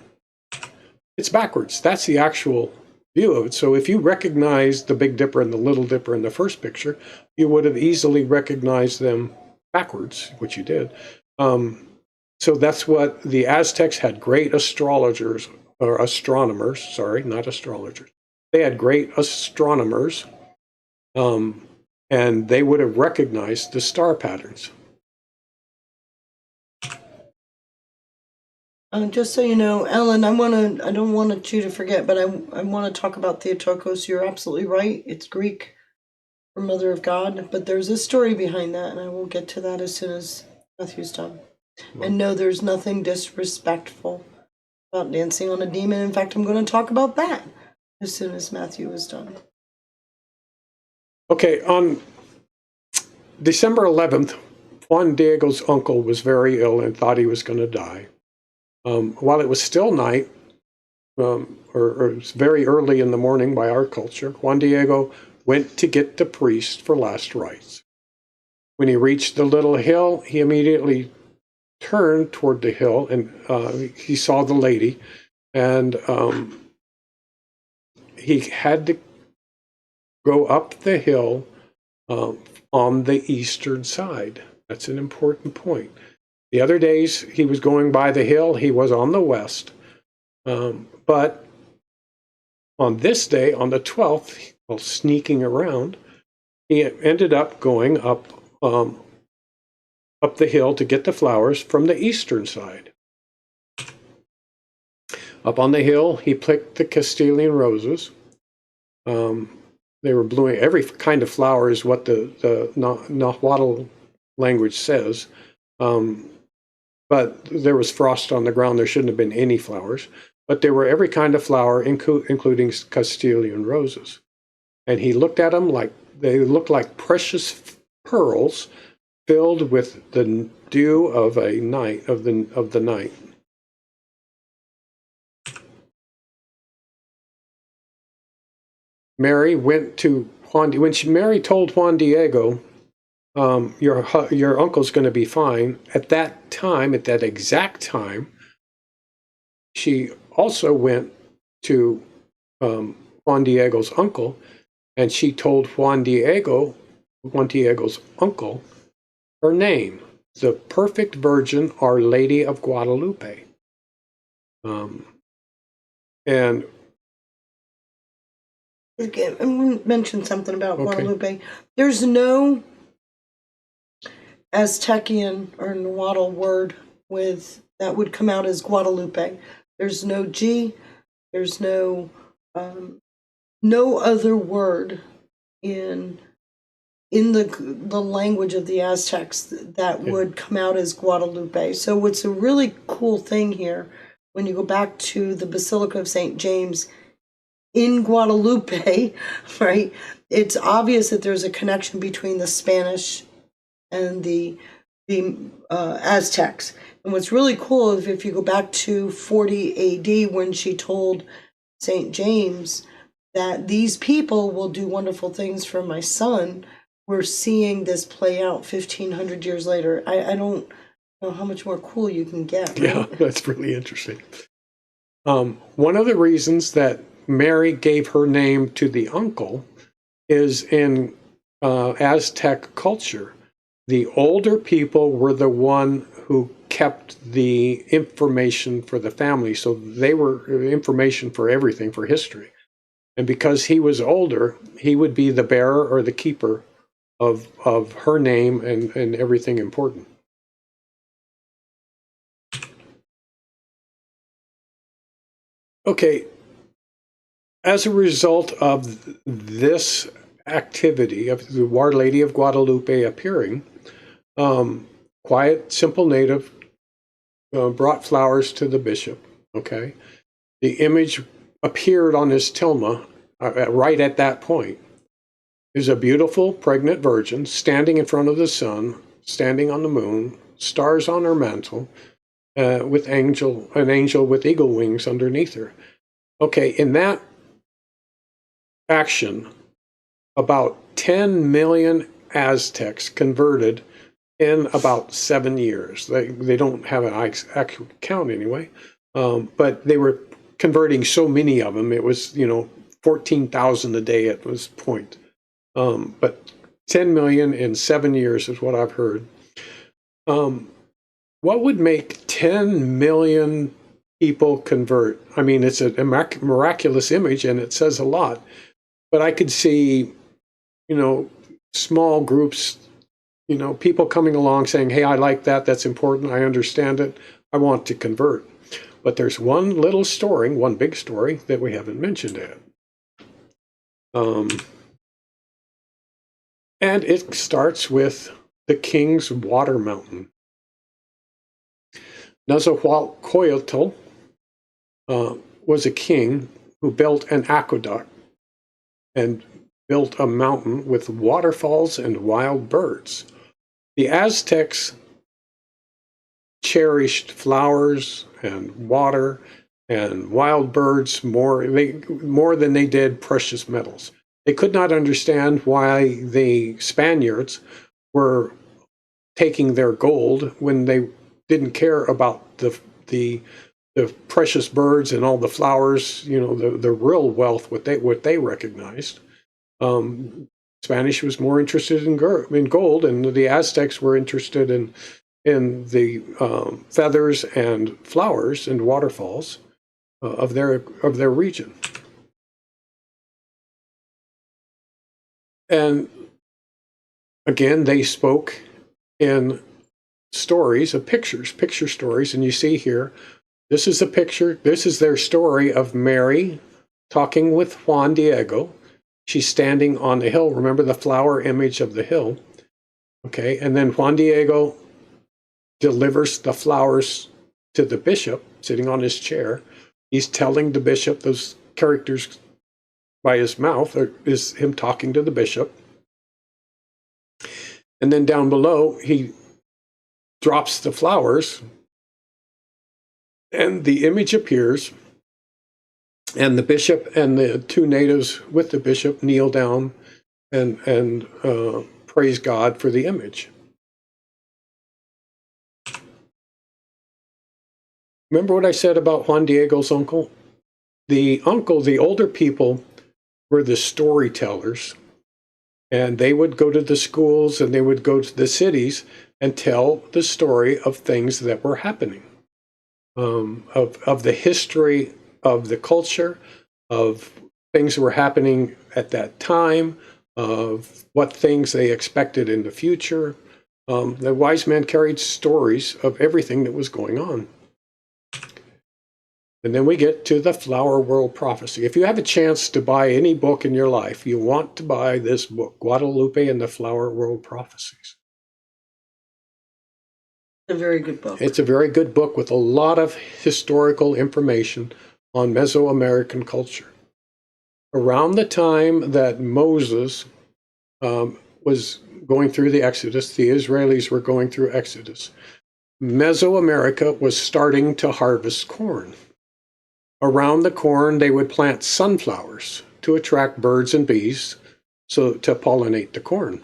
It's backwards. That's the actual view of it. So if you recognize the Big Dipper and the Little Dipper in the first picture, you would have easily recognized them backwards, which you did. So that's what the Aztecs had. Great astrologers, or astronomers, sorry, not astrologers. They had great astronomers, and they would have recognized the star patterns. Just so you know, Ellen, I don't want you to forget, but I want to talk about Theotokos. You're absolutely right. It's Greek for Mother of God, but there's a story behind that, and I will get to that as soon as Matthew's done. Well, and no, there's nothing disrespectful about dancing on a demon. In fact, I'm going to talk about that as soon as Matthew is done. Okay, on December 11th, Juan Diego's uncle was very ill and thought he was going to die. While it was still night, or it was very early in the morning by our culture, Juan Diego went to get the priest for last rites. When he reached the little hill, he immediately turned toward the hill, and he saw the lady, and he had to go up the hill on the eastern side. That's an important point. The other days he was going by the hill, he was on the west. But on this day, on the 12th, while sneaking around, he ended up going up the hill to get the flowers from the eastern side. Up on the hill, he picked the Castilian roses. they were blooming. Every kind of flower is what the Nahuatl language says. But there was frost on the ground. There shouldn't have been any flowers. But there were every kind of flower, including Castilian roses. And he looked at them like they looked like precious pearls filled with the dew of a night of the night. Mary went to Mary told Juan Diego, your uncle's going to be fine. At that time, at that exact time, she also went to Juan Diego's uncle, and she told Juan Diego's uncle, her name, the perfect Virgin, Our Lady of Guadalupe. And again, I'm going to mention something about Guadalupe. There's no Aztecian or Nahuatl word that would come out as Guadalupe. There's no G. There's no other word in the language of the Aztecs that would come out as Guadalupe. So what's a really cool thing here, when you go back to the Basilica of St. James in Guadalupe, right, it's obvious that there's a connection between the Spanish and the Aztecs. And what's really cool is if you go back to 40 AD, when she told St. James that these people will do wonderful things for my son, we're seeing this play out 1,500 years later. I don't know how much more cool you can get. Right? Yeah, that's really interesting. One of the reasons that Mary gave her name to the uncle is in Aztec culture. The older people were the one who kept the information for the family, so they were information for everything, for history. And because he was older, he would be the bearer or the keeper of her name and everything important. Okay, as a result of this activity of the Our Lady of Guadalupe appearing, quiet, simple native brought flowers to the bishop. Okay, the image appeared on his tilma right at that point. There's a beautiful pregnant virgin standing in front of the sun, standing on the moon, stars on her mantle, with an angel with eagle wings underneath her. Okay, in that action, about 10 million Aztecs converted in about 7 years. They don't have an accurate count anyway, but they were converting so many of them. It was 14,000 a day at this point. But 10 million in 7 years is what I've heard. What would make 10 million people convert? I mean, it's a miraculous image and it says a lot. But I could see, small groups, people coming along saying, hey, I like that. That's important. I understand it. I want to convert. But there's one little story, one big story that we haven't mentioned yet. And it starts with the king's water mountain. Nezahualcoyotl was a king who built an aqueduct and built a mountain with waterfalls and wild birds. The Aztecs cherished flowers and water and wild birds more than they did precious metals. They could not understand why the Spaniards were taking their gold when they didn't care about the precious birds and all the flowers, the real wealth, what they recognized. Spanish was more interested in gold, and the Aztecs were interested in the feathers and flowers and waterfalls of their region. And again, they spoke in stories of picture stories. And you see here, this is a picture. This is their story of Mary talking with Juan Diego. she's standing on the hill. Remember the flower image of the hill? Okay, and then Juan Diego delivers the flowers to the bishop sitting on his chair. He's telling the bishop those characters by his mouth, or is him talking to the bishop. And then down below, he drops the flowers, and the image appears, and the bishop and the two natives with the bishop kneel down and praise God for the image. Remember what I said about Juan Diego's uncle? The older people were the storytellers, and they would go to the schools and they would go to the cities and tell the story of things that were happening, of the history of the culture, of things that were happening at that time, of what things they expected in the future. The wise men carried stories of everything that was going on. And then we get to the Flower World Prophecy. If you have a chance to buy any book in your life, you want to buy this book, Guadalupe and the Flower World Prophecies. A very good book. It's a very good book with a lot of historical information on Mesoamerican culture. Around the time that Moses was going through the Exodus, the Israelis were going through Exodus, Mesoamerica was starting to harvest corn. Around the corn, they would plant sunflowers to attract birds and bees, so to pollinate the corn.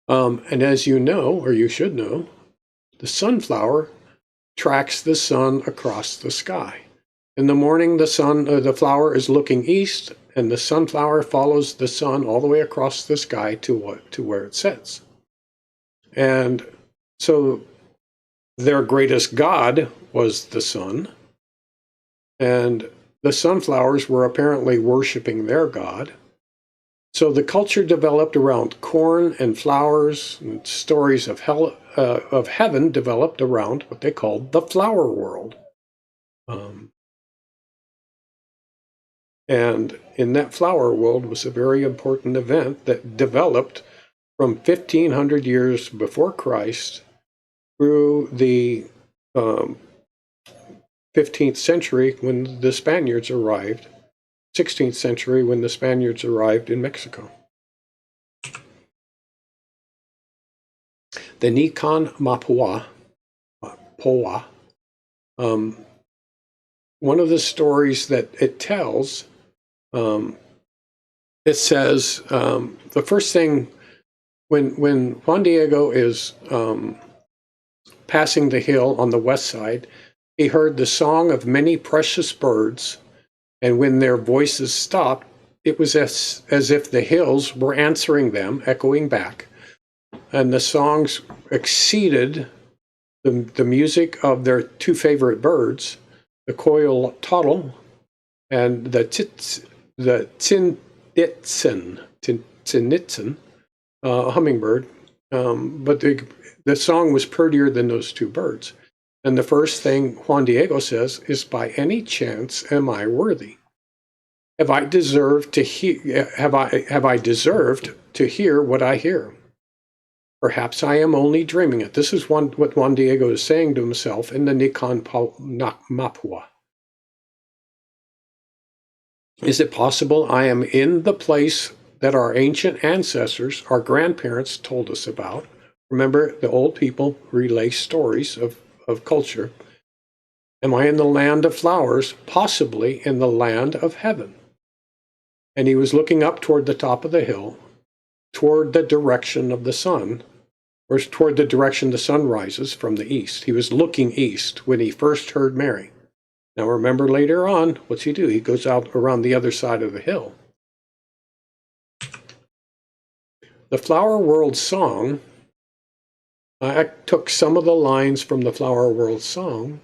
And as you know, or you should know, the sunflower tracks the sun across the sky. In the morning, the flower is looking east, and the sunflower follows the sun all the way across the sky to where it sets. And so their greatest god was the sun, and the sunflowers were apparently worshiping their god. So the culture developed around corn and flowers, and stories of heaven developed around what they called the flower world. And in that flower world was a very important event that developed from 1500 years before Christ through the 15th century when the Spaniards arrived, 16th century when the Spaniards arrived in Mexico. The Nican Mapua, one of the stories that it tells, it says, the first thing, when Juan Diego is passing the hill on the west side, he heard the song of many precious birds, and when their voices stopped, it was as if the hills were answering them, echoing back. And the songs exceeded the music of their two favorite birds, the coyotl and the tinitzen, hummingbird. But the song was prettier than those two birds. And the first thing Juan Diego says is, by any chance am I worthy? Have I deserved to hear what I hear? Perhaps I am only dreaming it. This is what Juan Diego is saying to himself in the Nican Mapua. Is it possible I am in the place that our ancient ancestors, our grandparents, told us about? Remember, the old people relay stories of culture. Am I in the land of flowers, possibly in the land of heaven? And he was looking up toward the top of the hill, toward the direction of the sun, or toward the direction the sun rises from the east. He was looking east when he first heard Mary. Now remember, later on, what's he do? He goes out around the other side of the hill. The Flower World Song, I took some of the lines from the Flower World Song,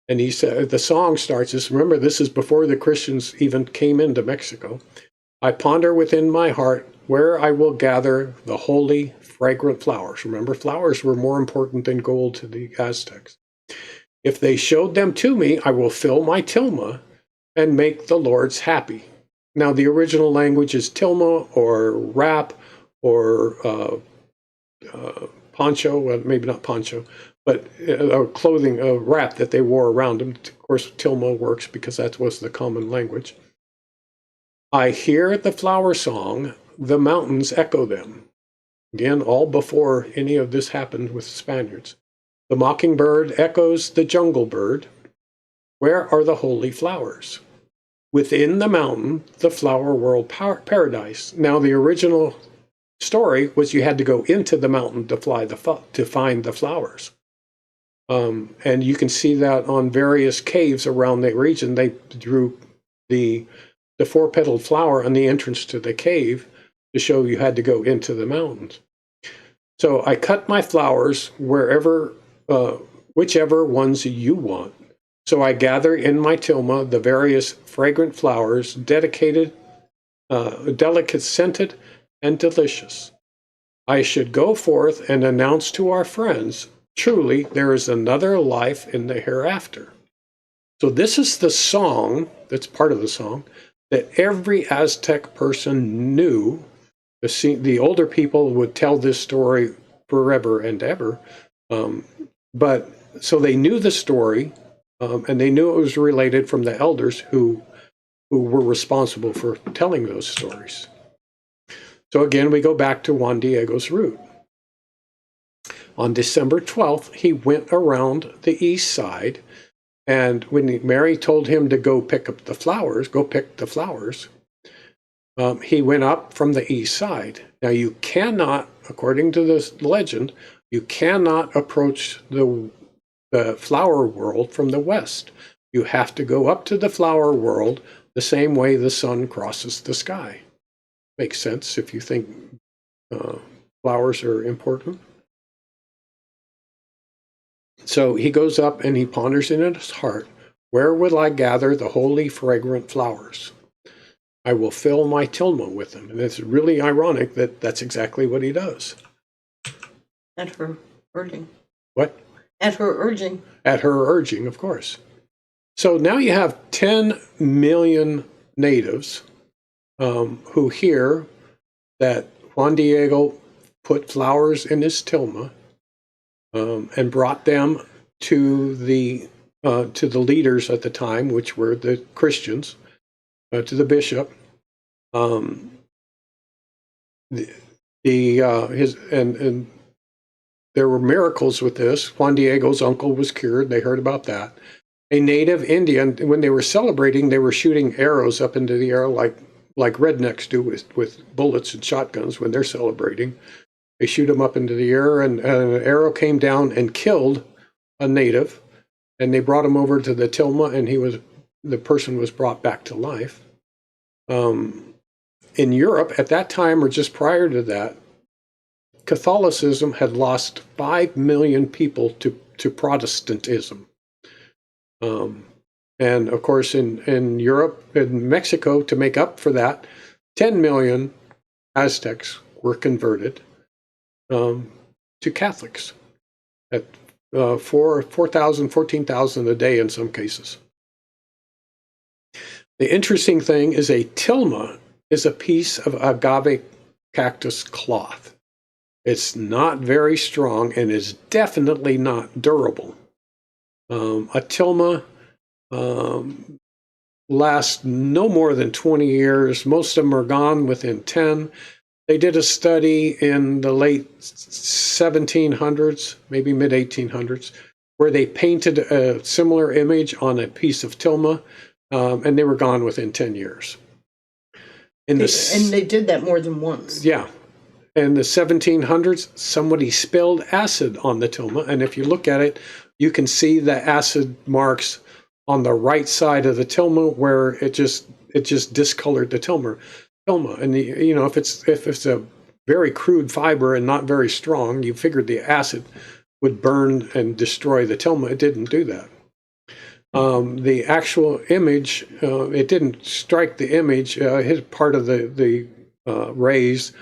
and he said, the song starts, remember, this is before the Christians even came into Mexico. I ponder within my heart where I will gather the holy, fragrant flowers. Remember, flowers were more important than gold to the Aztecs. If they showed them to me, I will fill my tilma and make the lords happy. Now, the original language is Tilma or Rap or poncho, well, maybe not poncho, but clothing, wrap that they wore around them. Of course, Tilma works because that was the common language. I hear the flower song, the mountains echo them. Again, all before any of this happened with the Spaniards. The mockingbird echoes the jungle bird. Where are the holy flowers? Within the mountain, the flower world paradise. Now, the original story was you had to go into the mountain to find the flowers. And you can see that on various caves around the region. They drew the four-petaled flower on the entrance to the cave to show you had to go into the mountains. So I cut my flowers wherever, whichever ones you want. So I gather in my tilma the various fragrant flowers, delicate scented, and delicious. I should go forth and announce to our friends, truly there is another life in the hereafter. So this is the song, that's part of the song, that every Aztec person knew. The older people would tell this story forever and ever. But so they knew the story, and they knew it was related from the elders who were responsible for telling those stories. So again, we go back to Juan Diego's route. On December 12th, he went around the east side, and when Mary told him to go pick up the flowers, he went up from the east side. Now you cannot, according to this legend, you cannot approach the flower world from the west. You have to go up to the flower world the same way the sun crosses the sky. Makes sense if you think flowers are important. So he goes up and he ponders in his heart, where will I gather the holy fragrant flowers? I will fill my tilma with them. And it's really ironic that that's exactly what he does. At her urging. What? At her urging. At her urging, of course. So now you have 10 million natives who hear that Juan Diego put flowers in his tilma and brought them to the leaders at the time, which were the Christians, to the bishop. There were miracles with this. Juan Diego's uncle was cured. They heard about that. A native Indian, when they were celebrating, they were shooting arrows up into the air like rednecks do with bullets and shotguns when they're celebrating. They shoot them up into the air, and an arrow came down and killed a native, and they brought him over to the tilma, and the person was brought back to life. In Europe, at that time or just prior to that, Catholicism had lost 5 million people to Protestantism. And of course, in Europe and Mexico, to make up for that, 10 million Aztecs were converted to Catholics at 4,000, 14,000 a day in some cases. The interesting thing is a tilma is a piece of agave cactus cloth. It's not very strong and is definitely not durable. A tilma lasts no more than 20 years. Most of them are gone within 10. They did a study in the late 1700s, maybe mid-1800s, where they painted a similar image on a piece of tilma, and they were gone within 10 years. And they did that more than once. Yeah. In the 1700s, somebody spilled acid on the tilma, and if you look at it, you can see the acid marks on the right side of the tilma where it just discolored the tilma. And if it's a very crude fiber and not very strong, you figured the acid would burn and destroy the tilma. It didn't do that. The actual image, it didn't strike the image, hit part of the rays,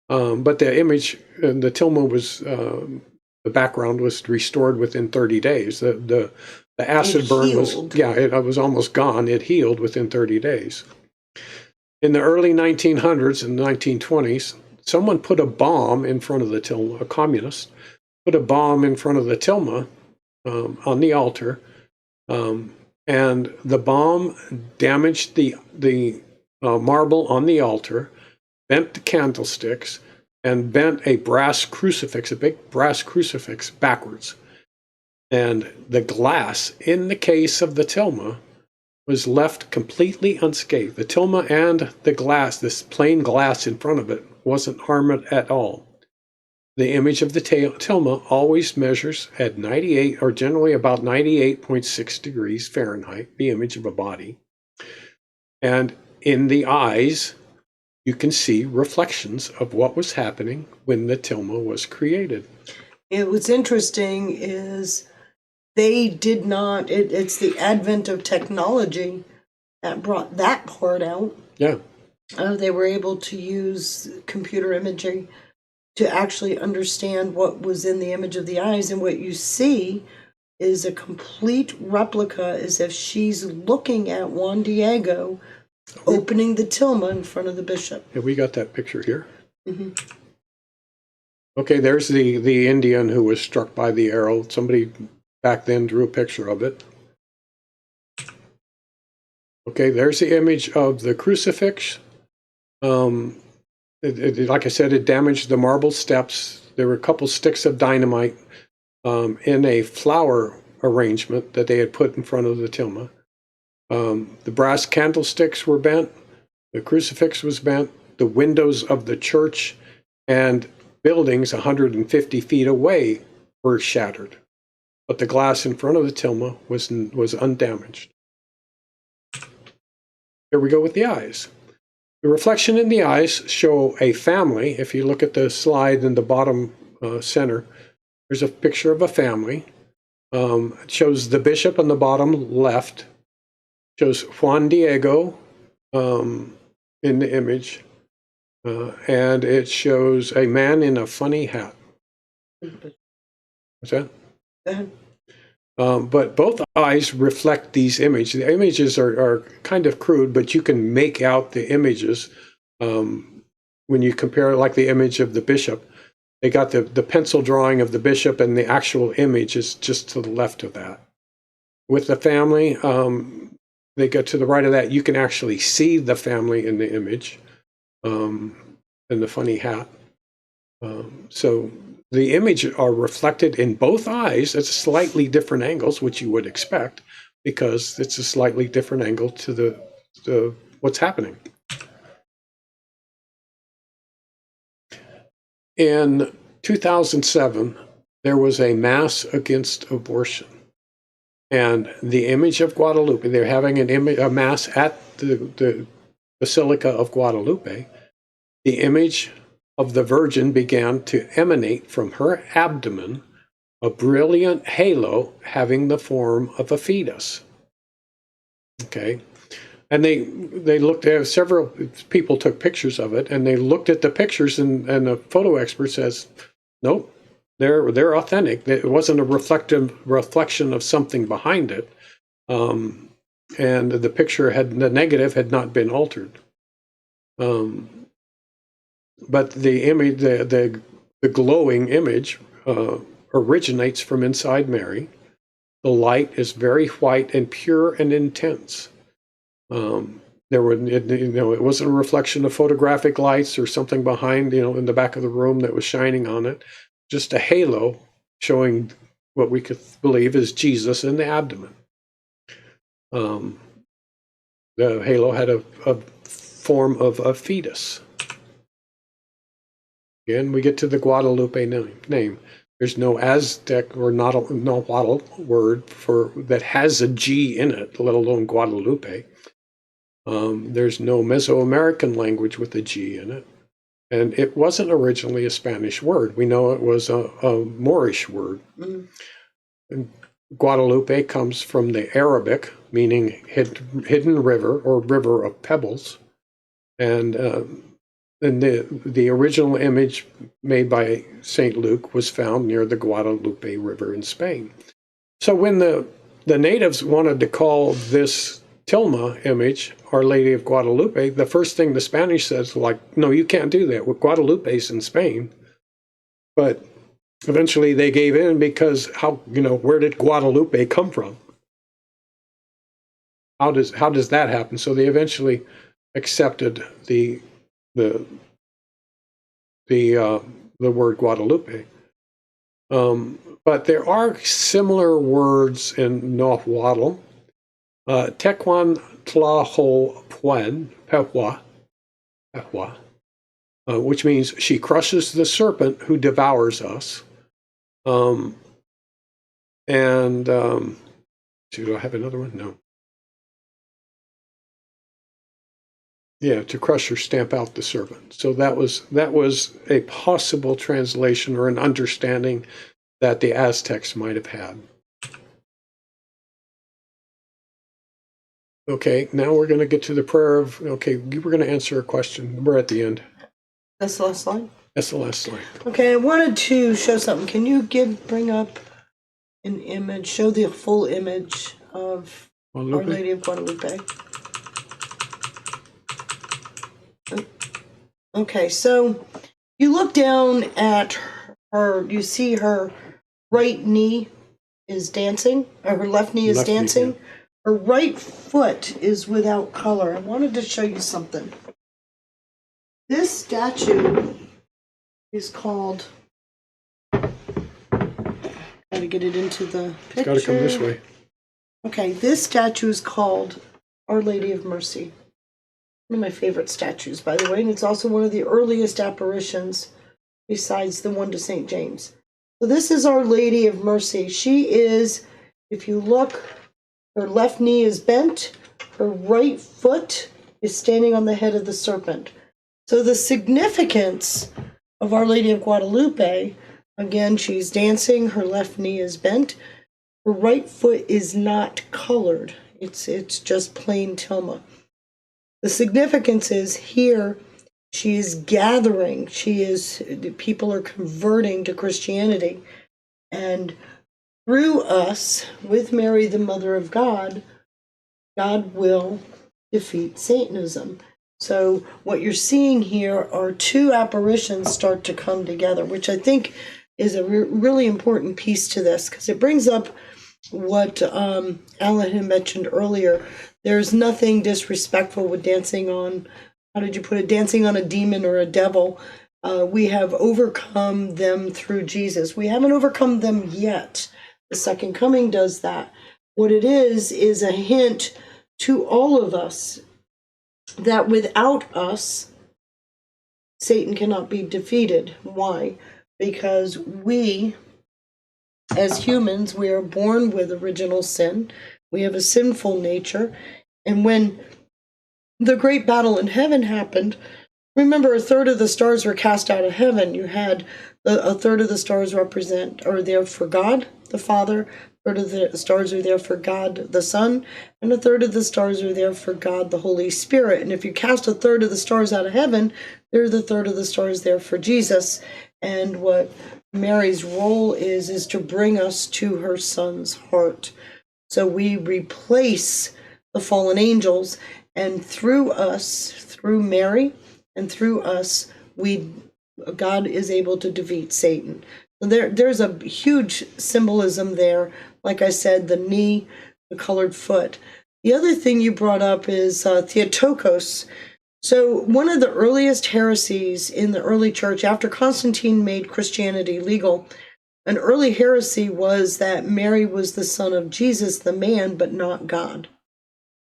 but the image, the tilma was, the background was restored within 30 days. The acid burn was, it was almost gone. It healed within 30 days. In the early 1900s and 1920s, someone put a bomb in front of the tilma, a communist, put a bomb in front of the tilma on the altar, and the bomb damaged the marble on the altar, bent the candlesticks, and bent a brass crucifix, a big brass crucifix, backwards. And the glass in the case of the tilma was left completely unscathed. The tilma and the glass, this plain glass in front of it, wasn't harmed at all. The image of the tilma always measures at 98, or generally about 98.6 degrees Fahrenheit, the image of a body. And in the eyes, you can see reflections of what was happening when the tilma was created. And what's interesting is they did not, it's the advent of technology that brought that part out. Yeah. They were able to use computer imaging to actually understand what was in the image of the eyes. And what you see is a complete replica, as if she's looking at Juan Diego opening the tilma in front of the bishop. Yeah, we got that picture here. Mm-hmm. Okay, there's the Indian who was struck by the arrow. Somebody back then drew a picture of it. Okay, there's the image of the crucifix. Like I said, it damaged the marble steps. There were a couple sticks of dynamite in a flower arrangement that they had put in front of the tilma. The brass candlesticks were bent. The crucifix was bent. The windows of the church and buildings 150 feet away were shattered. But the glass in front of the tilma was undamaged. Here we go with the eyes. The reflection in the eyes show a family. If you look at the slide in the bottom center, there's a picture of a family. It shows the bishop on the bottom left. Shows Juan Diego in the image. And it shows a man in a funny hat. What's that? But both eyes reflect these images. The images are kind of crude, but you can make out the images when you compare, like the image of the bishop. They got the pencil drawing of the bishop, and the actual image is just to the left of that. With the family, they get to the right of that. You can actually see the family in the image, and the funny hat. So the image are reflected in both eyes at slightly different angles, which you would expect, because it's a slightly different angle to the what's happening. In 2007, there was a mass against abortion. And the image of Guadalupe, they're having a mass at the Basilica of Guadalupe. The image of the Virgin began to emanate from her abdomen, a brilliant halo having the form of a fetus. Okay. And they looked at, several people took pictures of it, and they looked at the pictures, and the photo expert says, nope, they're authentic. It wasn't a reflection of something behind it. And the picture the negative had not been altered. But the image, the glowing image originates from inside Mary. The light is very white and pure and intense. It wasn't a reflection of photographic lights or something behind, in the back of the room that was shining on it. Just a halo showing what we could believe is Jesus in the abdomen. The halo had a form of a fetus. Again, we get to the Guadalupe name. There's no Aztec or Nahuatl word that has a G in it, let alone Guadalupe. There's no Mesoamerican language with a G in it. And it wasn't originally a Spanish word. We know it was a Moorish word. Mm-hmm. And Guadalupe comes from the Arabic, meaning hidden river or river of pebbles. And the original image made by St. Luke was found near the Guadalupe River in Spain. So when the natives wanted to call this tilma image, Our Lady of Guadalupe, the first thing the Spanish says, like, no, you can't do that. Well, Guadalupe's in Spain. But eventually they gave in because where did Guadalupe come from? How does that happen? So they eventually accepted the word Guadalupe. But there are similar words in Nahuatl. Tecuan Tlahuelpuan, Pehua, which means she crushes the serpent who devours us. Do I have another one? No. Yeah, to crush or stamp out the serpent. So that was a possible translation or an understanding that the Aztecs might have had. Okay, now we're going to get to the prayer of, okay, you were going to answer a question. We're at the end. That's the last slide? That's the last slide. Okay, I wanted to show something. Can you bring up an image, show the full image of Guadalupe? Our Lady of Guadalupe? Okay, so you look down at her, you see her right knee is dancing, or her left knee is dancing. Knee, yeah. Her right foot is without color. I wanted to show you something. This statue is called, gotta get it into the picture. It's got to come this way. Okay, this statue is called Our Lady of Mercy. One of my favorite statues, by the way, and it's also one of the earliest apparitions besides the one to St. James. So this is Our Lady of Mercy. She is, if you look, her left knee is bent, her right foot is standing on the head of the serpent. So the significance of Our Lady of Guadalupe, again, she's dancing, her left knee is bent, her right foot is not colored. It's just plain tilma. The significance is here she is gathering, people are converting to Christianity, and through us, with Mary, the Mother of God, God will defeat Satanism. So what you're seeing here are two apparitions start to come together, which I think is a really important piece to this, because it brings up what Alan had mentioned earlier. There's nothing disrespectful with dancing on, how did you put it, dancing on a demon or a devil. We have overcome them through Jesus. We haven't overcome them yet. The second coming does that. What it is a hint to all of us that without us, Satan cannot be defeated. Why? Because we, as humans, we are born with original sin. We have a sinful nature. And when the great battle in heaven happened, remember, a third of the stars were cast out of heaven. You had a third of the stars are there for God the Father, a third of the stars are there for God the Son, and a third of the stars are there for God the Holy Spirit. And if you cast a third of the stars out of heaven, there's a third of the stars there for Jesus. And what Mary's role is to bring us to her Son's heart. So we replace the fallen angels, and through us, through Mary, and through us, God is able to defeat Satan. So there's a huge symbolism there. Like I said, the knee, the colored foot. The other thing you brought up is Theotokos. So one of the earliest heresies in the early church, after Constantine made Christianity legal, an early heresy was that Mary was the son of Jesus, the man, but not God.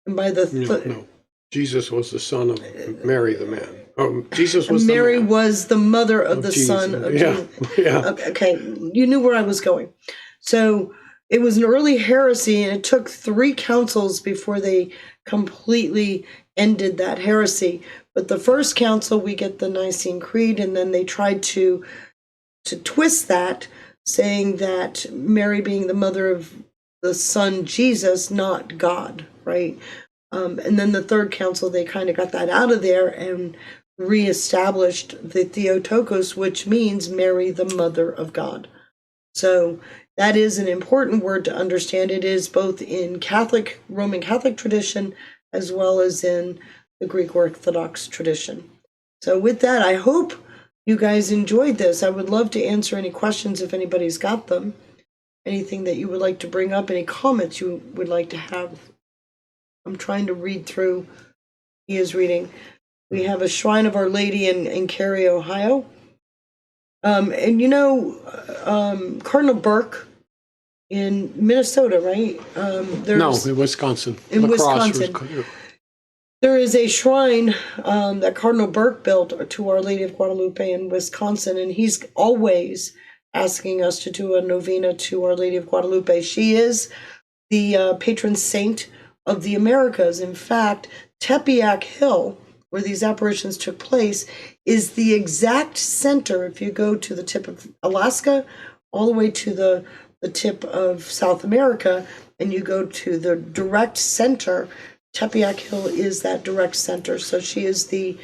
And by the no. Jesus was the son of Mary, the man. Oh, Jesus was Mary the man. was the mother of the Jesus. son of Yeah. Jesus. Yeah. Okay, you knew where I was going. So it was an early heresy, and it took 3 councils before they completely ended that heresy. But the first council, we get the Nicene Creed, and then they tried to twist that, saying that Mary being the mother of the son Jesus, not God, right? And then the third council, they kind of got that out of there and reestablished the Theotokos, which means Mary, the mother of God. So that is an important word to understand. It is both in Roman Catholic tradition, as well as in the Greek Orthodox tradition. So with that, I hope you guys enjoyed this. I would love to answer any questions if anybody's got them. Anything that you would like to bring up, any comments you would like to have. I'm trying to read through. He is reading. We have a Shrine of Our Lady in Cary, Ohio. And you know, Cardinal Burke in Minnesota, right? No, in Wisconsin. In Wisconsin. There is a shrine that Cardinal Burke built to Our Lady of Guadalupe in Wisconsin, and he's always asking us to do a novena to Our Lady of Guadalupe. She is the patron saint of the Americas. In fact, Tepeyac Hill, where these apparitions took place, is the exact center. If you go to the tip of Alaska, all the way to the tip of South America, and you go to the direct center, Tepeyac Hill is that direct center. So she is the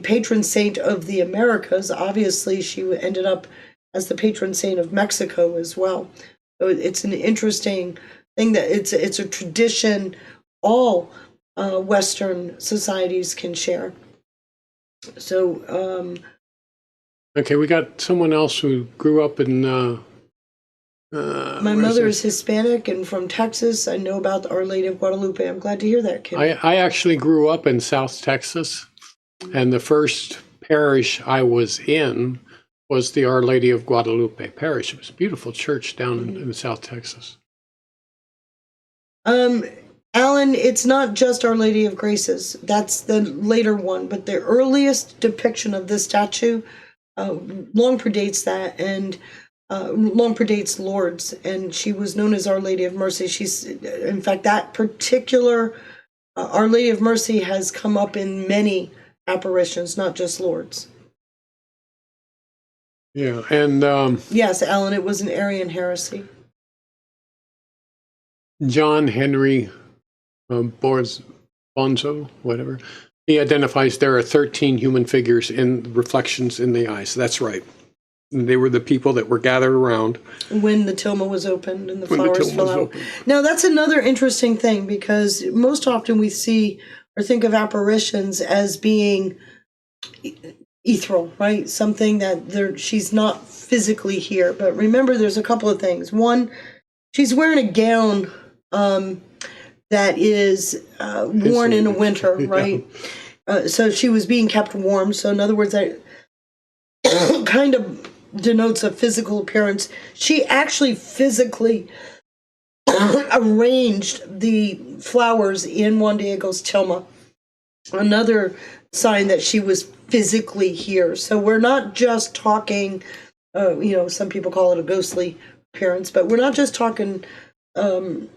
patron saint of the Americas. Obviously, she ended up as the patron saint of Mexico as well. So it's an interesting thing that it's a tradition all Western societies can share. So okay, we got someone else who grew up in my mother is Hispanic and from Texas. I know about Our Lady of Guadalupe. I'm glad to hear that, Kim. I actually grew up in South Texas, and the first parish I was in was the Our Lady of Guadalupe parish. It was a beautiful church down in South Texas. Alan, it's not just Our Lady of Graces. That's the later one, but the earliest depiction of this statue long predates that, and long predates Lourdes, and she was known as Our Lady of Mercy. She's, in fact, that particular Our Lady of Mercy has come up in many apparitions, not just Lourdes. Yeah, and yes, Alan, it was an Arian heresy. John Henry Bonzo, whatever, he identifies there are 13 human figures in reflections in the eyes. That's right. And they were the people that were gathered around when the tilma was opened and the flowers fell out. Now, that's another interesting thing, because most often we see or think of apparitions as being ethereal, right? Something that she's not physically here. But remember, there's a couple of things. One, she's wearing a gown that is worn in the winter, right? So she was being kept warm. So in other words, that kind of denotes a physical appearance. She actually physically arranged the flowers in Juan Diego's tilma. Another sign that she was physically here. So we're not just talking, some people call it a ghostly appearance, but we're not just talking an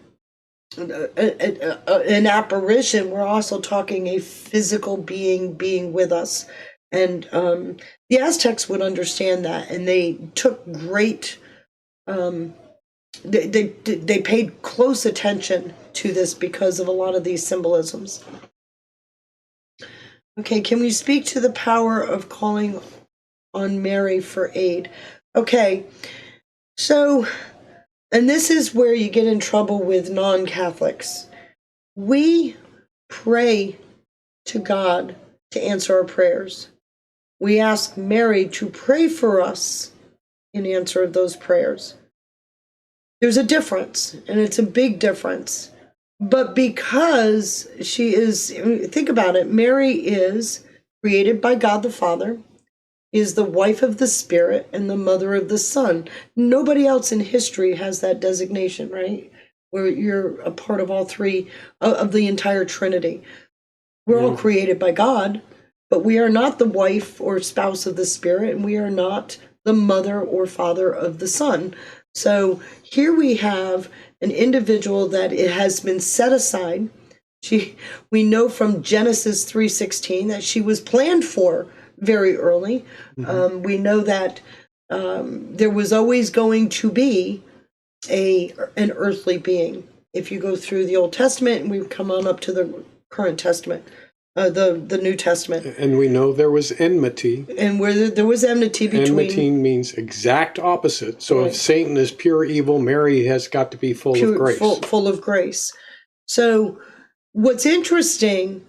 apparition. We're also talking a physical being with us. And the Aztecs would understand that, and they took great, they paid close attention to this because of a lot of these symbolisms. Okay, can we speak to the power of calling on Mary for aid? Okay, so, and this is where you get in trouble with non-Catholics. We pray to God to answer our prayers. We ask Mary to pray for us in answer of those prayers. There's a difference, and it's a big difference. But because she is, think about it, Mary is created by God the Father, is the wife of the Spirit, and the mother of the Son. Nobody else in history has that designation, right? Where you're a part of all three of the entire Trinity. We're all created by God, but we are not the wife or spouse of the Spirit, and we are not the mother or father of the Son. So here we have an individual that it has been set aside. We know from Genesis 3:16 that she was planned for very early. Mm-hmm. We know that there was always going to be an earthly being. If you go through the Old Testament, and we come on up to the current Testament, the New Testament. And we know there was enmity. And where there was enmity between... Enmity means exact opposite. So Right. if Satan is pure evil, Mary has got to be full of grace. Full of grace. So what's interesting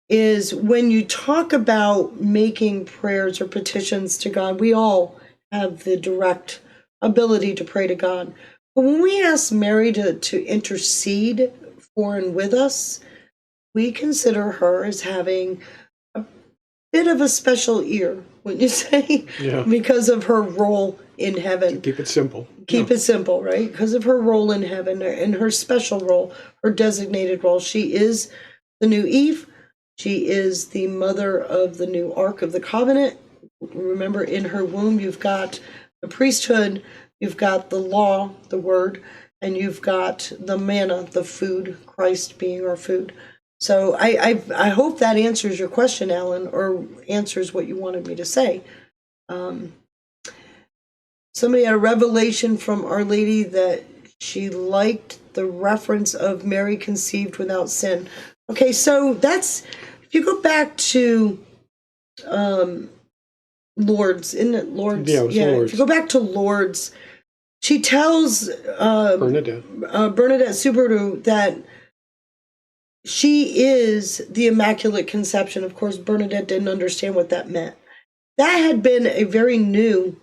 is when you talk about making prayers or petitions to God, we all have the direct ability to pray to God. But when we ask Mary to intercede for and with us, we consider her as having a bit of a special ear, wouldn't you say? Yeah. Because of her role in heaven. Keep it simple. Keep it simple, right? Because of her role in heaven and her special role, her designated role. She is the new Eve. She is the mother of the new Ark of the Covenant. Remember, in her womb, you've got the priesthood, you've got the law, the word, and you've got the manna, the food, Christ being our food. So I hope that answers your question, Alan, or answers what you wanted me to say. Somebody had a revelation from Our Lady that she liked the reference of Mary conceived without sin. Okay, so that's, if you go back to Lourdes, isn't it Lourdes? Yeah, it was Lourdes. If you go back to Lourdes, she tells Bernadette Subaru that she is the Immaculate Conception. Of course, Bernadette didn't understand what that meant. That had been a very new,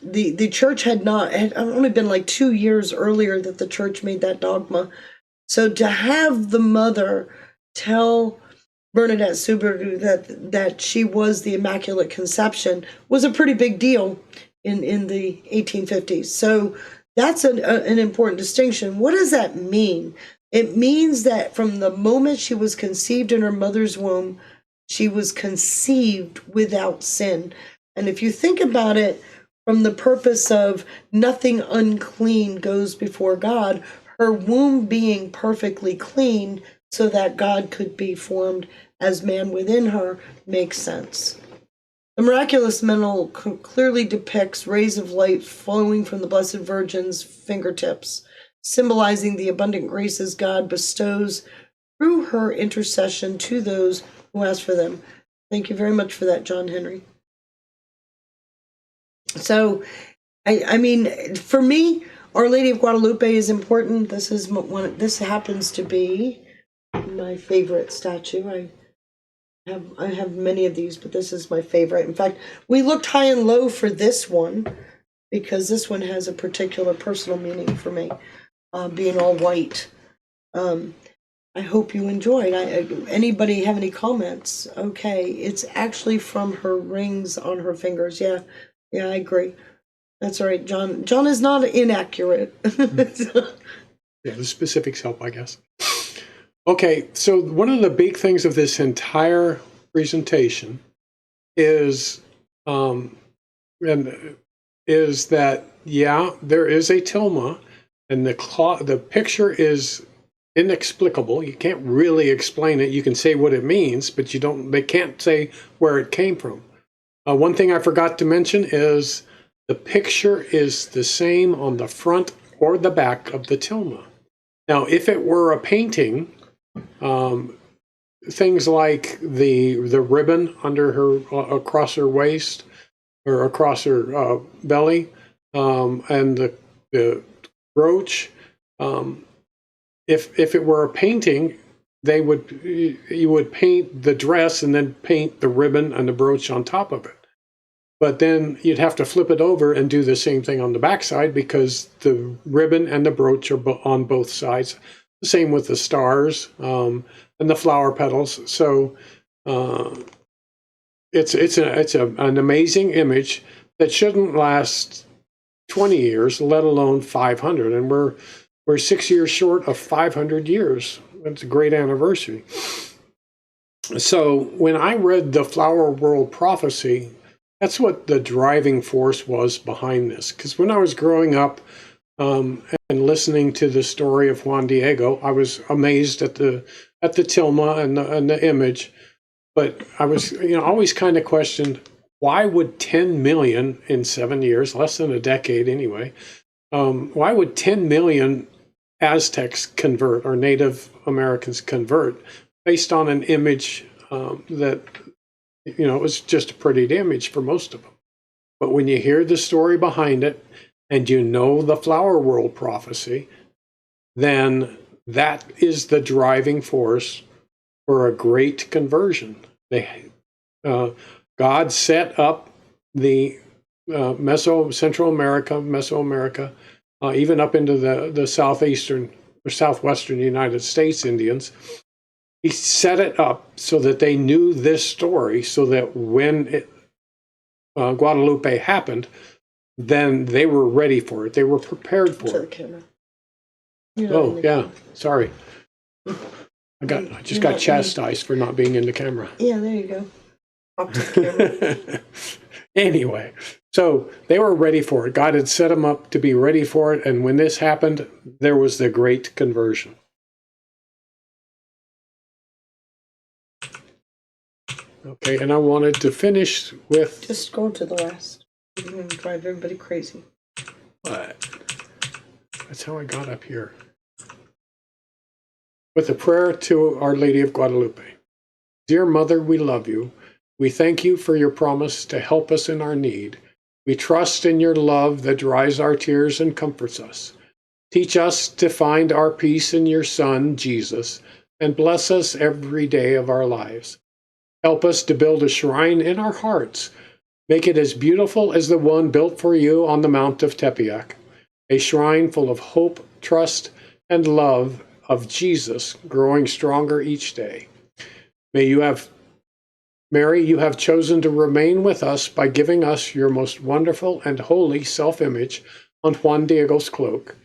the church had only been like 2 years earlier that the church made that dogma. So to have the mother tell Bernadette Subaru that she was the Immaculate Conception was a pretty big deal in the 1850s. So that's an important distinction. What does that mean? It means that from the moment she was conceived in her mother's womb, she was conceived without sin. And if you think about it from the purpose of nothing unclean goes before God, her womb being perfectly clean so that God could be formed as man within her makes sense. The miraculous medal clearly depicts rays of light flowing from the Blessed Virgin's fingertips, symbolizing the abundant graces God bestows through her intercession to those who ask for them. Thank you very much for that, John Henry. So, I mean, for me, Our Lady of Guadalupe is important. This happens to be my favorite statue. I have many of these, but this is my favorite. In fact, we looked high and low for this one because this one has a particular personal meaning for me, being all white. I hope you enjoyed. Anybody have any comments? Okay, it's actually from her rings on her fingers. Yeah, I agree. That's all right, John. John is not inaccurate. Yeah, the specifics help, I guess. Okay, so one of the big things of this entire presentation is that, yeah, there is a tilma, and the picture is inexplicable. You can't really explain it. You can say what it means, but they can't say where it came from. One thing I forgot to mention is the picture is the same on the front or the back of the tilma. Now, if it were a painting, things like the ribbon under her, across her waist or across her belly, and the brooch, if it were a painting, you would paint the dress and then paint the ribbon and the brooch on top of it. But then you'd have to flip it over and do the same thing on the backside because the ribbon and the brooch are on both sides. The same with the stars and the flower petals. So it's an amazing image that shouldn't last 20 years, let alone 500. And we're 6 years short of 500 years. That's a great anniversary. So when I read the Flower World Prophecy, that's what the driving force was behind this. Because when I was growing up and listening to the story of Juan Diego, I was amazed at the tilma and the image. But I was always kind of questioned, why would 10 million in 7 years, less than a decade anyway, why would 10 million Aztecs convert or Native Americans convert based on an image that, it was just a pretty image for most of them. But when you hear the story behind it and you know the flower world prophecy, then that is the driving force for a great conversion. God set up the Central America, Mesoamerica, even up into the southeastern or southwestern United States Indians. He set it up so that they knew this story, so that when Guadalupe happened, then they were ready for it. They were prepared for it. Camera. Oh, yeah. Sorry. I just got chastised for not being in the camera. Yeah, there you go. Up to the camera. Anyway, so they were ready for it. God had set them up to be ready for it. And when this happened, there was the great conversion. Okay, and I wanted to finish with... Just go to the last. You're going to drive everybody crazy. What? That's how I got up here. With a prayer to Our Lady of Guadalupe. Dear Mother, we love you. We thank you for your promise to help us in our need. We trust in your love that dries our tears and comforts us. Teach us to find our peace in your Son, Jesus, and bless us every day of our lives. Help us to build a shrine in our hearts. Make it as beautiful as the one built for you on the Mount of Tepeyac, a shrine full of hope, trust, and love of Jesus, growing stronger each day. Mary, you have chosen to remain with us by giving us your most wonderful and holy self-image on Juan Diego's cloak.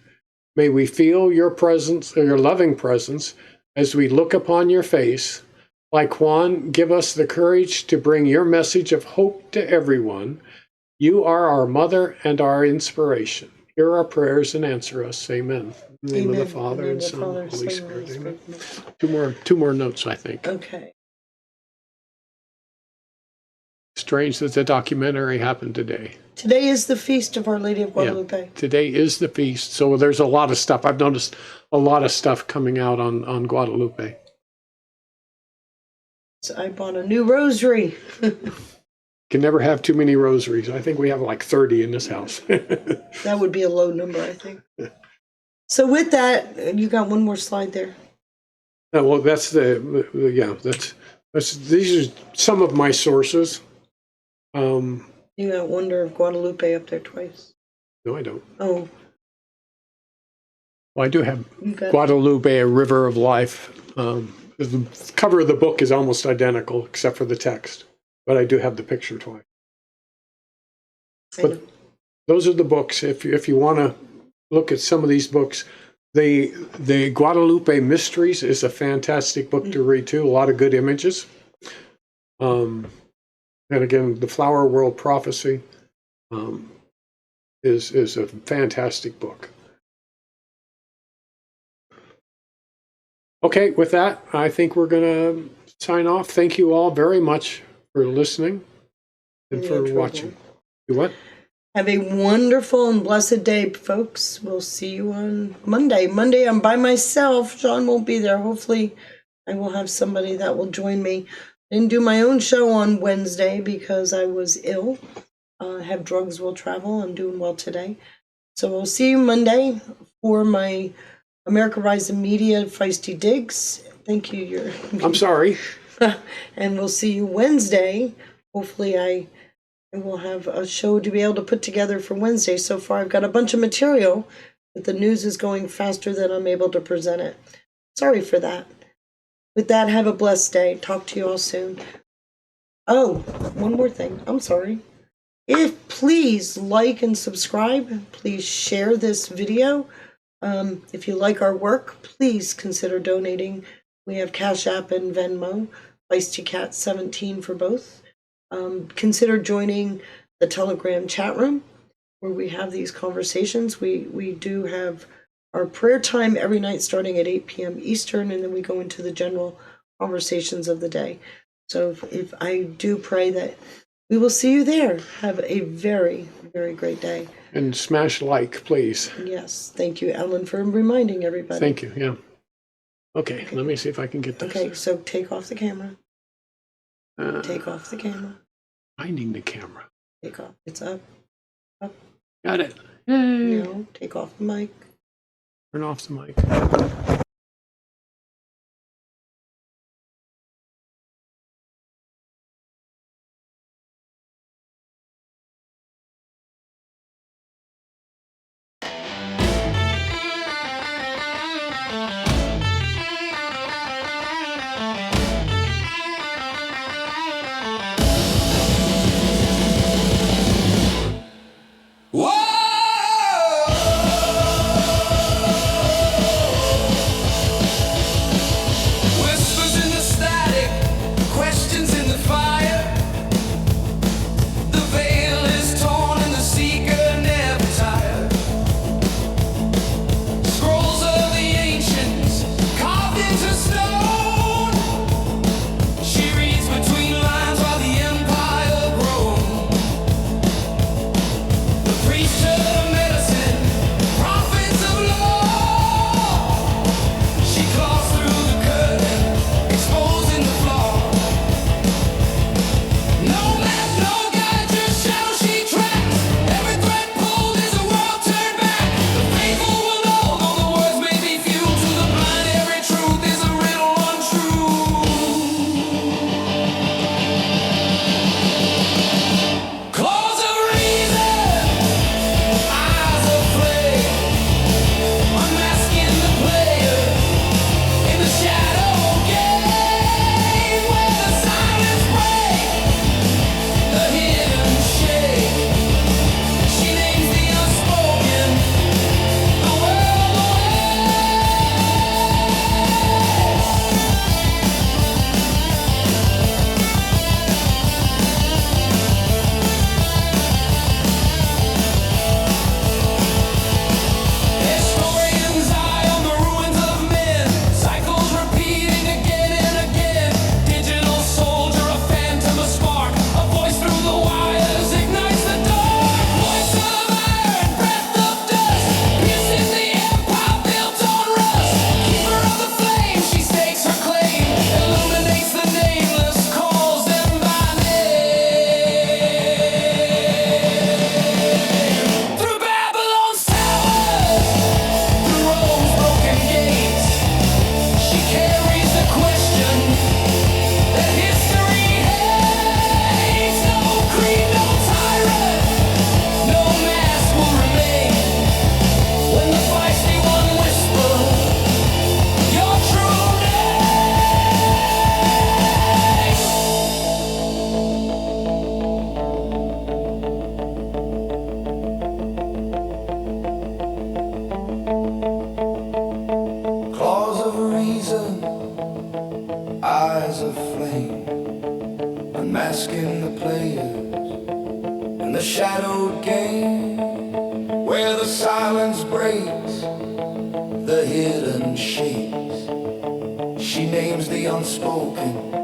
May we feel your presence, or your loving presence, as we look upon your face. Like Juan, give us the courage to bring your message of hope to everyone. You are our mother and our inspiration. Hear our prayers and answer us. Amen. In the name of the Father and Son and Holy Spirit. Amen. Two more notes, I think. Okay. Strange that the documentary happened today. Today is the feast of Our Lady of Guadalupe. Yeah, today is the feast, so there's a lot of stuff. I've noticed a lot of stuff coming out on Guadalupe. So I bought a new rosary. Can never have too many rosaries. I think we have like 30 in this house. That would be a low number, I think. So with that, you got one more slide there. Well, that's these are some of my sources. You got Wonder of Guadalupe up there twice. No, I don't. Oh. Well, I do have Guadalupe, a River of Life. The cover of the book is almost identical, except for the text. But I do have the picture twice. But those are the books. If you want to look at some of these books, the Guadalupe Mysteries is a fantastic book to read too. A lot of good images. And again, the Flower World Prophecy is a fantastic book. Okay, with that, I think we're going to sign off. Thank you all very much for listening and for watching. You what? Have a wonderful and blessed day, folks. We'll see you on Monday. Monday, I'm by myself. John won't be there. Hopefully, I will have somebody that will join me. Didn't do my own show on Wednesday because I was ill. Have drugs will travel. I'm doing well today. So we'll see you Monday for my America Rising Media Feisty Digs. Thank you. I'm sorry. And we'll see you Wednesday. Hopefully I will have a show to be able to put together for Wednesday. So far I've got a bunch of material, but the news is going faster than I'm able to present it. Sorry for that. With that, have a blessed day. Talk to you all soon. Oh, one more thing. I'm sorry. Please like and subscribe. Please share this video. If you like our work, please consider donating. We have Cash App and Venmo, FeistyCat17 for both. Consider joining the Telegram chat room where we have these conversations. We do have our prayer time every night starting at 8 p.m. Eastern, and then we go into the general conversations of the day. So if I do pray that we will see you there. Have a very, very great day. And smash like, please. Yes. Thank you, Ellen, for reminding everybody. Thank you. Yeah. Okay, let me see if I can get this. Okay, so take off the camera. Take off the camera. Finding the camera. Take off. It's up. Up. Got it. Yay. No, take off the mic. Turn off the mic. Whispers in the static, questions in the fire. The veil is torn and the seeker never tired. Scrolls of the ancients carved into stone. She reads between lines while the empire grows. The priesthood of medicine, prophets of law. She claws through the curtain, exposing the flaw. No map, no guide, just shadow she tracks. Every thread pulled is a world turned back. The faithful will know, though the words may be few. To the blind, every truth is a riddle untrue. Claws of reason, eyes of flame, unmasking the player in the shadow game, where the silence breaks, the hidden shake. She names the unspoken, the world away. Historians eye on the ruins of men, cycles repeating again and again. Digital soldier, a phantom, a spark, a voice through the wires ignites the dark. Voice of iron, breath of dust, piercing the empire built on rust. Keeper of the flame, she stakes her claim, illuminates the nameless, calls them by name. Through Babylon's towers, through Rome's broken gates, she carries the question that history hates. No creed, no tyrant, no mask will remain. When the feisty one whispers your true name. Claws of reason, eyes of flame, unmasking the players in the shadowed game, where the silence breaks, the hidden shakes. She names the unspoken,